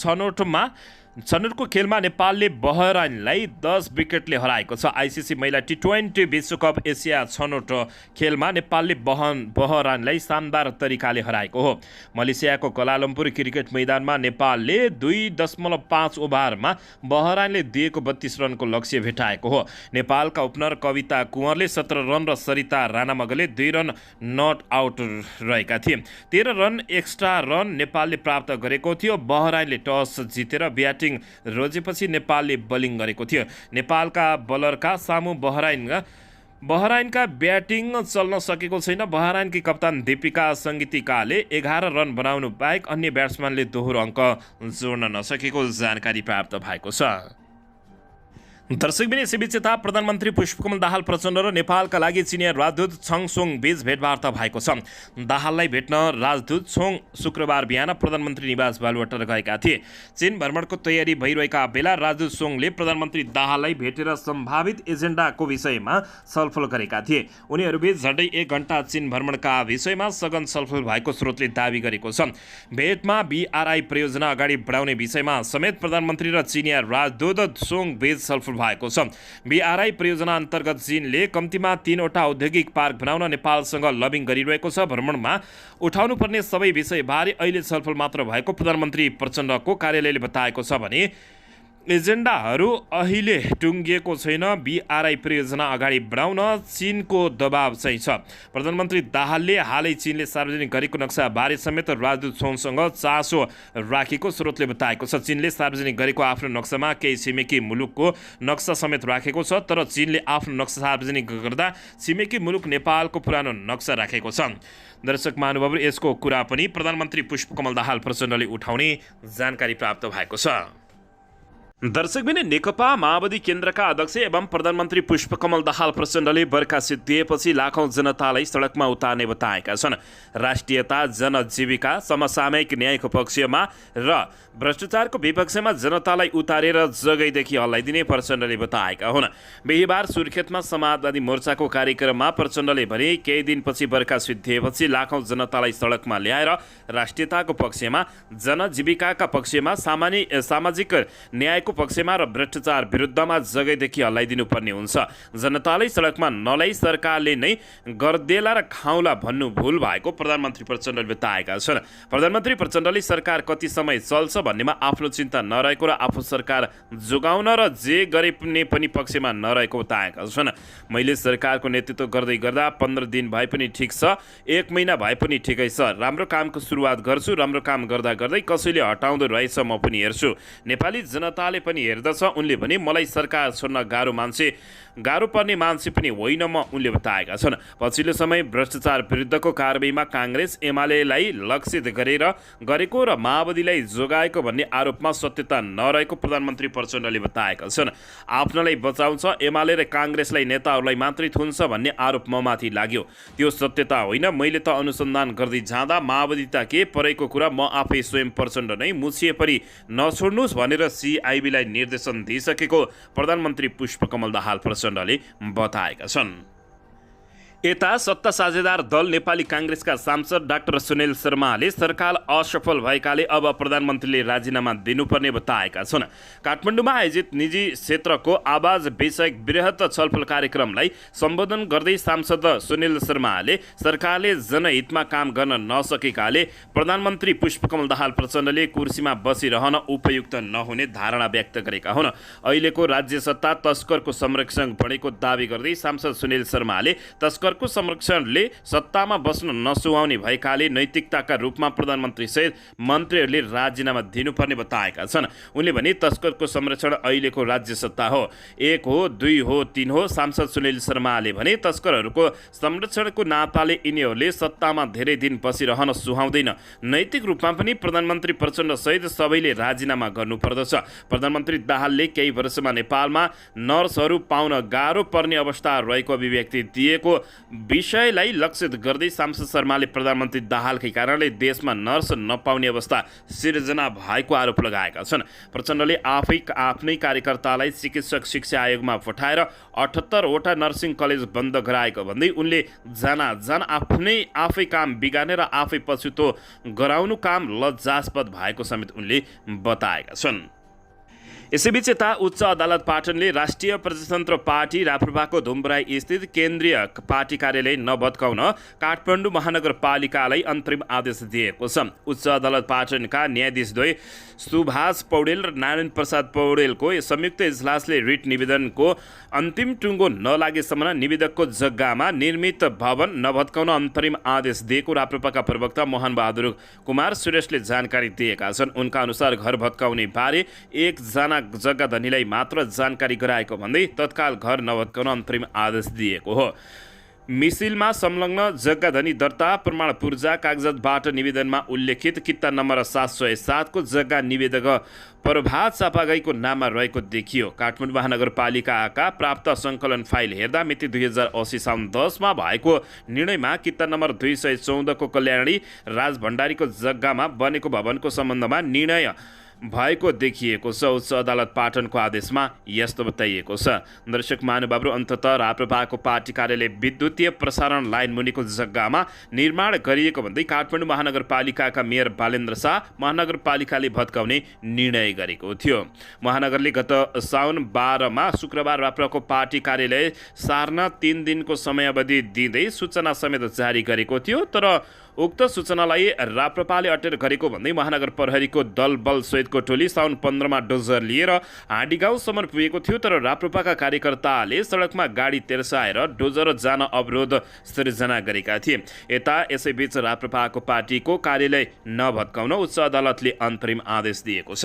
छनौटको खेलमा नेपालले बहराइनलाई 10 विकेटले हराएको छ। आइसिसी महिला T20 विश्वकप एसिया छनौट खेलमा नेपालले बहराइनलाई शानदार तरिकाले हराएको हो। मलेसियाको कलालम्पुर क्रिकेट मैदानमा नेपालले 2.5 ओभरमा बहराइनले दिएको 32 रनको लक्ष्य भेटाएको हो। नेपालका ओपनर कविता कुँवरले 17 रन र सरिता राणामगले 2 रन नट आउट रहेका थिए। 13 रन एक्स्ट्रा रन नेपालले प्राप्त गरेको थियो। बहराइनले टस जितेर ब्याटिङ रोजेपछि नेपालले बलिङ गरेको थियो। नेपालका बलरका सामु बहराइनका ब्याटिङ चल्न सकेको छैन। बहराइनकी कप्तान दीपिका सङ्गीतिकाले 11 रन बनाउनु बाहेक अन्य ब्याट्सम्यानले दोहोरो अङ्क जोड्न नसकेको जानकारी प्राप्त भएको छ। दर्शकबिन यसैबीच यता प्रधानमन्त्री पुष्पकमल दाहाल प्रचण्ड र नेपालका लागि चिनिया राजदूत छङ सोङ बीच भेटवार्ता भएको छ। दाहाललाई भेट्न राजदूत छोङ शुक्रबार बिहान प्रधानमन्त्री निवास बालुवाटार गएका थिए। चीन भ्रमणको तयारी भइरहेका बेला राजदूत सोङले प्रधानमन्त्री दाहाललाई भेटेर सम्भावित एजेन्डाको विषयमा छलफल गरेका थिए। उनीहरूबीच झन्डै 1 घण्टा चीन भ्रमणका विषयमा सघन छलफल भएको स्रोतले दावी गरेको छ। भेटमा BRI परियोजना अगाडि बढाउने विषयमा समेत प्रधानमन्त्री र चिनिया राजदूत सोङ बीच छलफल भएको छ। BRI परियोजना अन्तर्गत चीनले कम्तीमा 3वटा औद्योगिक पार्क बनाउन नेपालसँग लबिङ गरिरहेको छ। भ्रमणमा उठाउनुपर्ने सबै विषयबारे अहिले छलफल मात्र भएको प्रधानमन्त्री प्रचण्डको कार्यालयले बताएको छ भने एजेन्डाहरू अहिले टुङ्गिएको छैन। BRI परियोजना अगाडि बढाउन चीनको दबाव चाहिँ छ। प्रधानमन्त्री दाहालले हालै चीनले सार्वजनिक गरेको नक्साबारे समेत राजदूत सोङसँग चासो राखेको स्रोतले बताएको छ। चीनले सार्वजनिक गरेको आफ्नो नक्सामा केही छिमेकी मुलुकको नक्सा समेत राखेको छ, तर चीनले आफ्नो नक्सा सार्वजनिक गर्दा छिमेकी मुलुक नेपालको पुरानो नक्सा राखेको छ। दर्शक महानुभावहरू, यसको कुरा पनि प्रधानमन्त्री पुष्पकमल दाहाल प्रचण्डले उठाउने जानकारी प्राप्त भएको छ। दर्शकबिन नेकपा माओवादी केन्द्रका अध्यक्ष एवं प्रधानमन्त्री पुष्पकमल दाहाल प्रचण्डले बर्खा सिद्धिएपछि लाखौं जनतालाई सडकमा उतार्ने बताएका छन्। राष्ट्रियता, जनजीविका, समसामयिक न्यायको पक्षमा र भ्रष्टाचारको विपक्षमा जनतालाई उतारेर जगैदेखि हल्लाइदिने प्रचण्डले बताएका हुन्। बिहिबार सुर्खेतमा समाजवादी मोर्चाको कार्यक्रममा प्रचण्डले भने केही दिनपछि बर्खा सिद्धिएपछि लाखौं जनतालाई सडकमा ल्याएर राष्ट्रियताको पक्षमा, जनजीविकाका पक्षमा, सामाजिक न्यायको पक्षमा र भ्रष्टाचार विरुद्धमा जगैदेखि हल्लाइदिनु पर्ने हुन्छ। जनतालाई सडकमा नलाई सरकारले नै गर्देला र खाउला भन्नु भुल भएको प्रधानमन्त्री प्रचण्डले बताएका छन्। प्रधानमन्त्री प्रचण्डले सरकार कति समय चल्छ भन्नेमा आफ्नो चिन्ता नरहेको र आफू सरकार जोगाउन र जे गरे पनि पक्षमा नरहेको बताएका छन्। मैले सरकारको नेतृत्व गर्दै गर्दा 15 दिन भए पनि ठिक छ, 1 महिना भए पनि ठिकै छ। राम्रो कामको सुरुवात गर्छु, राम्रो काम गर्दा गर्दै कसैले हटाउँदो रहेछ म पनि हेर्छु। नेपाली जनताले पनि हेर्दछ। उनले भने मलाई सरकार छोड्न गाह्रो पर्ने मान्छे पनि होइन म, उनले बताएका छन्। पछिल्लो समय भ्रष्टाचार विरुद्धको कारबाहीमा काङ्ग्रेस एमालेलाई लक्षित गरेको र माओवादीलाई जोगाएको भन्ने आरोपमा सत्यता नरहेको प्रधानमन्त्री प्रचण्डले बताएका छन्। आफ्नोलाई बचाउँछ, एमाले र काङ्ग्रेसलाई नेताहरूलाई मात्रै थुन्छ भन्ने आरोप ममाथि लाग्यो। त्यो सत्यता होइन। मैले त अनुसन्धान गर्दै जाँदा माओवादी त के परेको कुरा म आफै स्वयं प्रचण्ड नै मुछिए परि नछोड्नुहोस् भनेर CIBलाई निर्देशन दिइसकेको प्रधानमन्त्री पुष्पकमल दाहाल प्रचण्डले बताएका छन्। यता सत्ता साझेदार दल नेपाली काङ्ग्रेसका सांसद डाक्टर सुनिल शर्माले सरकार असफल भएकाले अब प्रधानमन्त्रीले राजीनामा दिनुपर्ने बताएका छन्। काठमाडौँमा आयोजित निजी क्षेत्रको आवाज विषयक बृहत छलफल कार्यक्रमलाई सम्बोधन गर्दै सांसद सुनिल शर्माले सरकारले जनहितमा काम गर्न नसकेकाले प्रधानमन्त्री पुष्पकमल दाहाल प्रचण्डले कुर्सीमा बसिरहन उपयुक्त नहुने धारणा व्यक्त गरेका हुन्। अहिलेको राज्य सत्ता तस्करको संरक्षण बढेको दावी गर्दै सांसद सुनिल शर्माले तस्करको संरक्षणले सत्तामा बस्न नसुहाउने भएकाले नैतिकताका रूपमा प्रधानमन्त्री सहित मन्त्रीहरूले राजीनामा दिनुपर्ने बताएका छन्। उनले भने तस्करको संरक्षण अहिलेको राज्य सत्ता हो, 1 हो, 2 हो, 3 हो। सांसद सुनिल शर्माले भने तस्करहरूको संरक्षणको नाताले यिनीहरूले सत्तामा धेरै दिन बसिरहन सुहाउँदैन। नैतिक रूपमा पनि प्रधानमन्त्री प्रचण्ड सहित सबैले राजीनामा गर्नुपर्दछ। प्रधानमन्त्री दाहालले केही वर्षमा नेपालमा नर्सहरू पाउन गाह्रो पर्ने अवस्था रहेको अभिव्यक्ति दिएको विषयलाई लक्षित गर्दै सांसद शर्माले प्रधानमन्त्री दाहालकै कारणले देशमा नर्स नपाउने अवस्था सिर्जना भएको आरोप लगाएका छन्। प्रचण्डले आफ्नै कार्यकर्तालाई चिकित्सक शिक्षा आयोगमा पठाएर 78वटा नर्सिङ कलेज बन्द गराएको भन्दै उनले आफै काम बिगार्ने र आफै पछुतो गराउनु काम लज्जास्पद भएको समेत उनले बताएका छन्। यसैबीच यता उच्च अदालत पाटनले राष्ट्रिय प्रजातन्त्र पार्टी राप्रपाको धुम्बराई स्थित केन्द्रीय पार्टी कार्यालय नभत्काउन काठमाडौँ महानगरपालिकालाई अन्तरिम आदेश दिएको छ। उच्च अदालत पाटनका न्यायाधीशद्वय सुभाष पौडेल र नारायण प्रसाद पौडेलको संयुक्त इजलासले रिट निवेदनको अन्तिम टुङ्गो नलागेसम्म निवेदकको जग्गामा निर्मित भवन नभत्काउन अन्तरिम आदेश दिएको राप्रपाका प्रवक्ता मोहन बहादुर कुमार सुरेशले जानकारी दिएका छन्। उनका अनुसार घर भत्काउने बारे एकजना जग्गा धनीलाई मात्र जानकारी गराएको भन्दै तत्काल घर नभत्काउन अन्तरिम आदेश दिएको हो। मिसिलमा संलग्न जग्गाधनी दर्ता प्रमाण पूर्जा कागजातबाट निवेदनमा उल्लेखित किता नम्बर 707 को जग्गा निवेदक प्रभात चापागाईको नाममा रहेको देखियो। काठमाडौँ महानगरपालिकाका प्राप्त सङ्कलन फाइल हेर्दा मिति 2080 साउन 10 मा भएको निर्णयमा किता नम्बर 214 को कल्याणी राज भण्डारीको जग्गामा बनेको भवनको सम्बन्धमा निर्णय भएको देखिएको छ। उच्च अदालत पाटनको आदेशमा यस्तो बताइएको छ। दर्शक महानुभावहरू, अन्ततः राप्रपाको पार्टी कार्यालय विद्युतीय प्रसारण लाइन मुनिको जग्गामा निर्माण गरिएको भन्दै काठमाडौँ महानगरपालिकाका मेयर बालेन्द्र शाह महानगरपालिकाले भत्काउने निर्णय गरेको थियो। महानगरले गत साउन 12 मा शुक्रबार राप्रपाको पार्टी कार्यालय सार्न 3 दिनको समयावधि दिँदै सूचना समेत जारी गरेको थियो। तर उक्त सूचनालाई राप्रपाले अटेर गरेको भन्दै महानगर प्रहरीको दल बल सहितको टोली साउन 15 मा डोजर लिएर हाँडीगाउँसम्म पुगेको थियो। तर राप्रपाका कार्यकर्ताले सडकमा गाडी तेर्साएर डोजर जान अवरोध सिर्जना गरेका थिए। यसैबीच राप्रपाको पार्टीको कार्यालय नभत्काउन उच्च अदालतले अन्तरिम आदेश दिएको छ।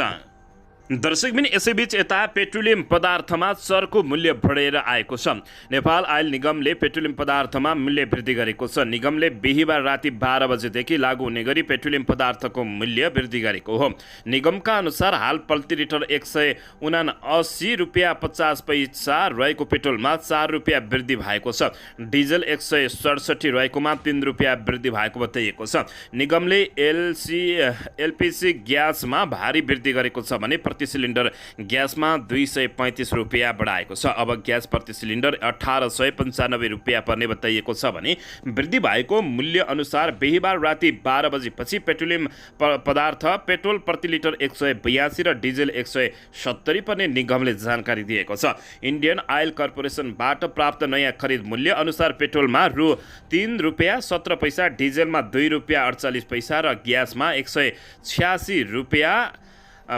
दर्शकबिन, यसैबीच पेट्रोलियम पदार्थमा चरको मूल्य बढेर आएको छ। नेपाल आयल निगमले पेट्रोलियम पदार्थमा मूल्य वृद्धि गरेको छ। निगमले बिहिबार राति 12 बजेदेखि लागू हुने गरी पेट्रोलियम पदार्थको मूल्य वृद्धि गरेको हो। निगमका अनुसार हाल प्रति लिटर 179 रुपियाँ 50 पैसा रहेको पेट्रोलमा 4 रुपियाँ वृद्धि भएको छ। डिजल 167 रहेकोमा 3 रुपियाँ वृद्धि भएको बताइएको छ। निगमले एलपीसी ग्यासमा भारी वृद्धि गरेको छ भने प्रति सिलिन्डर ग्यासमा 235 रुपियाँ बढाएको छ। अब ग्यास प्रति सिलिन्डर 1895 रुपियाँ पर्ने बताइएको छ भने वृद्धि भएको मूल्य अनुसार बिहिबार राति 12 बजेपछि पेट्रोलियम पदार्थ पेट्रोल प्रति लिटर 182 र डिजेल 170 पर्ने निगमले जानकारी दिएको छ। इन्डियन आयल कर्पोरेसनबाट प्राप्त नयाँ खरिद मूल्य अनुसार पेट्रोलमा रु 3 रुपियाँ 17 पैसा, डिजेलमा 2 रुपियाँ 48 पैसा र ग्यासमा 186 रुपियाँ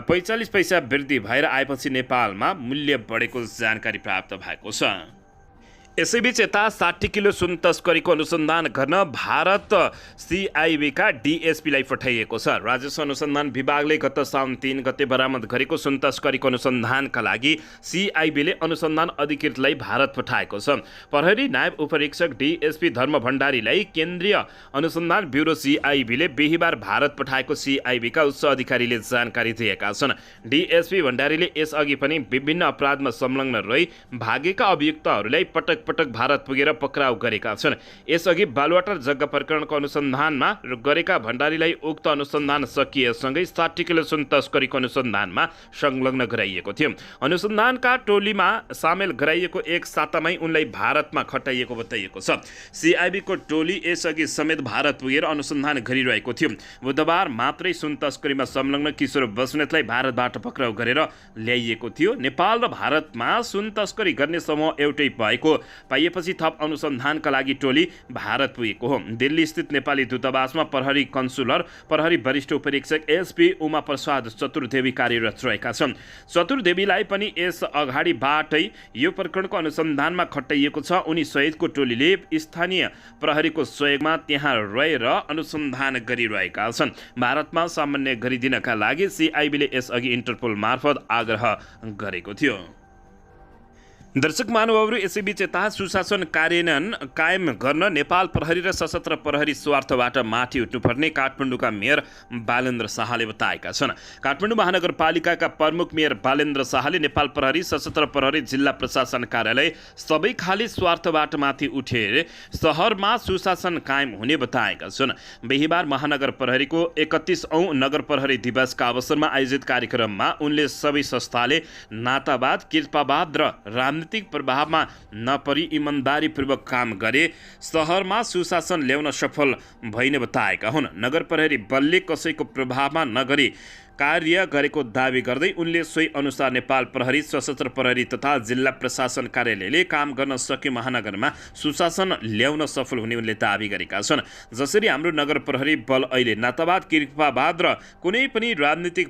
45 पैसा वृद्धि भएर आएपछि नेपालमा मूल्य बढेको जानकारी प्राप्त भएको छ। यसैबीच 60 किलो सुन तस्करीको अनुसन्धान गर्न भारत सिआइबीका डिएसपीलाई पठाइएको छ। राजस्व अनुसन्धान विभागले गत साउन 3 गते बरामद गरेको सुन तस्करीको अनुसन्धानका लागि सिआइबीले अनुसन्धान अधिकृतलाई भारत पठाएको छ। प्रहरी नायब उपरीक्षक डिएसपी धर्म भण्डारीलाई केन्द्रीय अनुसन्धान ब्युरो सिआइबीले बिहिबार भारत पठाएको सिआइबीका उच्च अधिकारीले जानकारी दिएका छन्। डिएसपी भण्डारीले यसअघि पनि विभिन्न अपराधमा संलग्न रही भागेका अभियुक्तहरूलाई पटक भारत पुगेर पक्राउ गरेका छन्। यसअघि बालुवाटार जग्गा प्रकरणको अनुसन्धानमा गरेका भण्डारीलाई उक्त अनुसन्धान सकिएसँगै 60 किलो सुन तस्करीको अनुसन्धानमा संलग्न गराइएको थियो। अनुसन्धानका टोलीमा सामेल गराइएको एक सातामै उनलाई भारतमा खटाइएको बताइएको छ। सिआइबीको टोली यसअघि समेत भारत पुगेर अनुसन्धान गरिरहेको थियो। बुधबार मात्रै सुन तस्करीमा संलग्न किशोर बस्नेतलाई भारतबाट पक्राउ गरेर ल्याइएको थियो। नेपाल र भारतमा सुन तस्करी गर्ने समूह एउटै भएको पाइएपछि थप अनुसन्धानका लागि टोली भारत पुगेको हो। दिल्ली स्थित नेपाली दूतावासमा प्रहरी कन्सुलर प्रहरी वरिष्ठ उपरीक्षक एसपी उमा प्रसाद चतुर्देवी कार्यरत रहेका छन्। चतुर्देवीलाई पनि यस अगाडिबाटै यो प्रकरणको अनुसन्धानमा खटाइएको छ। उनी सहितको टोलीले स्थानीय प्रहरीको सहयोगमा त्यहाँ रहेर अनुसन्धान गरिरहेका छन्। भारतमा सामान्य गरिदिनका लागि सिआइबीले यसअघि इन्टरपोल मार्फत आग्रह गरेको थियो। दर्शक महानुभावहरू, यसैबीच सुशासन कार्यान्वयन कायम गर्न नेपाल प्रहरी र सशस्त्र प्रहरी स्वार्थबाट माथि उठ्नुपर्ने काठमाडौँका मेयर बालेन्द्र शाहले बताएका छन्। काठमाडौँ महानगरपालिकाका प्रमुख मेयर बालेन्द्र शाहले नेपाल प्रहरी, सशस्त्र प्रहरी, जिल्ला प्रशासन कार्यालय सबै खाली स्वार्थबाट माथि उठेर सहरमा सुशासन कायम हुने बताएका छन्। बिहिबार महानगर प्रहरीको 31औं नगर प्रहरी दिवसका अवसरमा आयोजित कार्यक्रममा उनले सबै संस्थाले नातावाद, कृपावाद र राजनीतिक प्रभावमा नपरी इमानदारीपूर्वक काम गरे सहरमा सुशासन ल्याउन सफल भइने बताएका हुन्। नगर प्रहरी बलले कसैको प्रभावमा नगरी कार्य गरेको दावी गर्दै उनले सोही अनुसार नेपाल प्रहरी, सशस्त्र प्रहरी तथा जिल्ला प्रशासन कार्यालयले काम गर्न सके महानगरमा सुशासन ल्याउन सफल हुने उनले दावी गरेका छन्। जसरी हाम्रो नगर प्रहरी बल अहिले नातावाद, कृपावाद र कुनै पनि राजनीतिक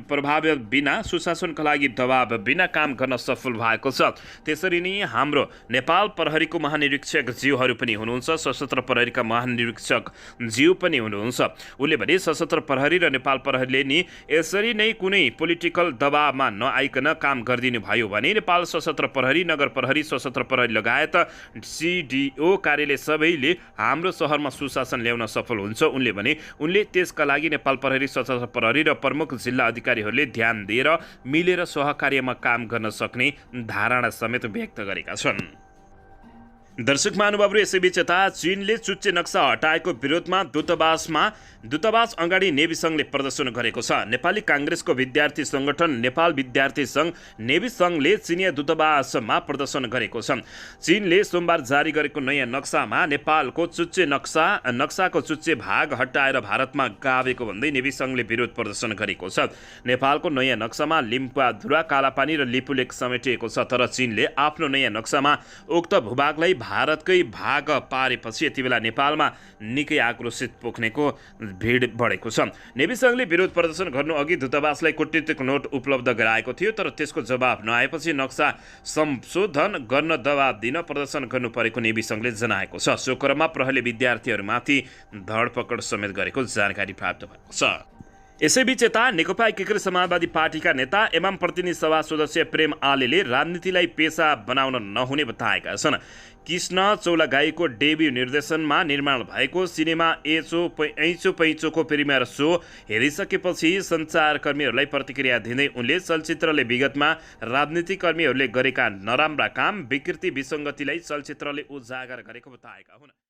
प्रभाव बिना सुशासनका लागि दबाव बिना काम गर्न सफल भएको छ, त्यसरी नै हाम्रो नेपाल प्रहरीको महानिरीक्षक ज्यूहरू पनि हुनुहुन्छ, सशस्त्र प्रहरीका महानिरीक्षक ज्यू पनि हुनुहुन्छ। उनले भने सशस्त्र प्रहरी र नेपाल प्रहरीले नि यसरी नै कुनै पोलिटिकल दबावमा नआइकन काम गरिदिनु भयो भने नेपाल सशस्त्र प्रहरी, नगर प्रहरी, सशस्त्र प्रहरी लगायत CDO कार्यालय सबैले हाम्रो सहरमा सुशासन ल्याउन सफल हुन्छ उनले त्यसका लागि नेपाल प्रहरी, सशस्त्र प्रहरी र प्रमुख जिल्ला अधिकारीहरूले ध्यान दिएर मिलेर सहकार्यमा काम गर्न सक्ने धारणा समेत व्यक्त गरेका छन्। दर्शक महानुभावहरू, यसैबीच यता चीनले चुच्चे नक्सा हटाएको विरोधमा दूतावास अगाडि नेभी सङ्घले प्रदर्शन गरेको छ। नेपाली काङ्ग्रेसको विद्यार्थी सङ्गठन नेपाल विद्यार्थी सङ्घ नेभी सङ्घले चिनिया दूतावासमा प्रदर्शन गरेको छ। चीनले सोमबार जारी गरेको नयाँ नक्सामा नेपालको नक्साको चुच्चे भाग हटाएर भारतमा गाभेको भन्दै नेभी सङ्घले विरोध प्रदर्शन गरेको छ। नेपालको नयाँ नक्सामा लिम्पाधुरा, कालापानी र लिपुलेक समेटिएको छ, तर चीनले आफ्नो नयाँ नक्सामा उक्त भूभागलाई भारतकै भाग पारेपछि यति बेला नेपालमा निकै आक्रोशित पोख्नेको भिड बढेको छ। नेभी सङ्घले विरोध प्रदर्शन गर्नु अघि दूतावासलाई कूटनीतिक नोट उपलब्ध गराएको थियो, तर त्यसको जवाब नआएपछि नक्सा संशोधन गर्न दबाब दिन प्रदर्शन गर्नु परेको नेभी सङ्घले जनाएको छ। सो क्रममा प्रहरीले विद्यार्थीहरूमाथि धरपकड समेत गरेको जानकारी प्राप्त भएको छ। यसैबीच यता नेकपा एकीकृत समाजवादी पार्टीका नेता एवं प्रतिनिधि सभा सदस्य प्रेम आलेले राजनीतिलाई पेसा बनाउन नहुने बताएका छन्। कृष्ण चौलागाईको डेब्यू निर्देशनमा निर्माण भएको सिनेमा ऐचो पैँचोको प्रिमियर सो हेरिसकेपछि सञ्चारकर्मीहरूलाई प्रतिक्रिया दिँदै उनले चलचित्रले विगतमा राजनीतिकर्मीहरूले गरेका नराम्रा काम, विकृति, विसङ्गतिलाई चलचित्रले उजागर गरेको बताएका हुन्।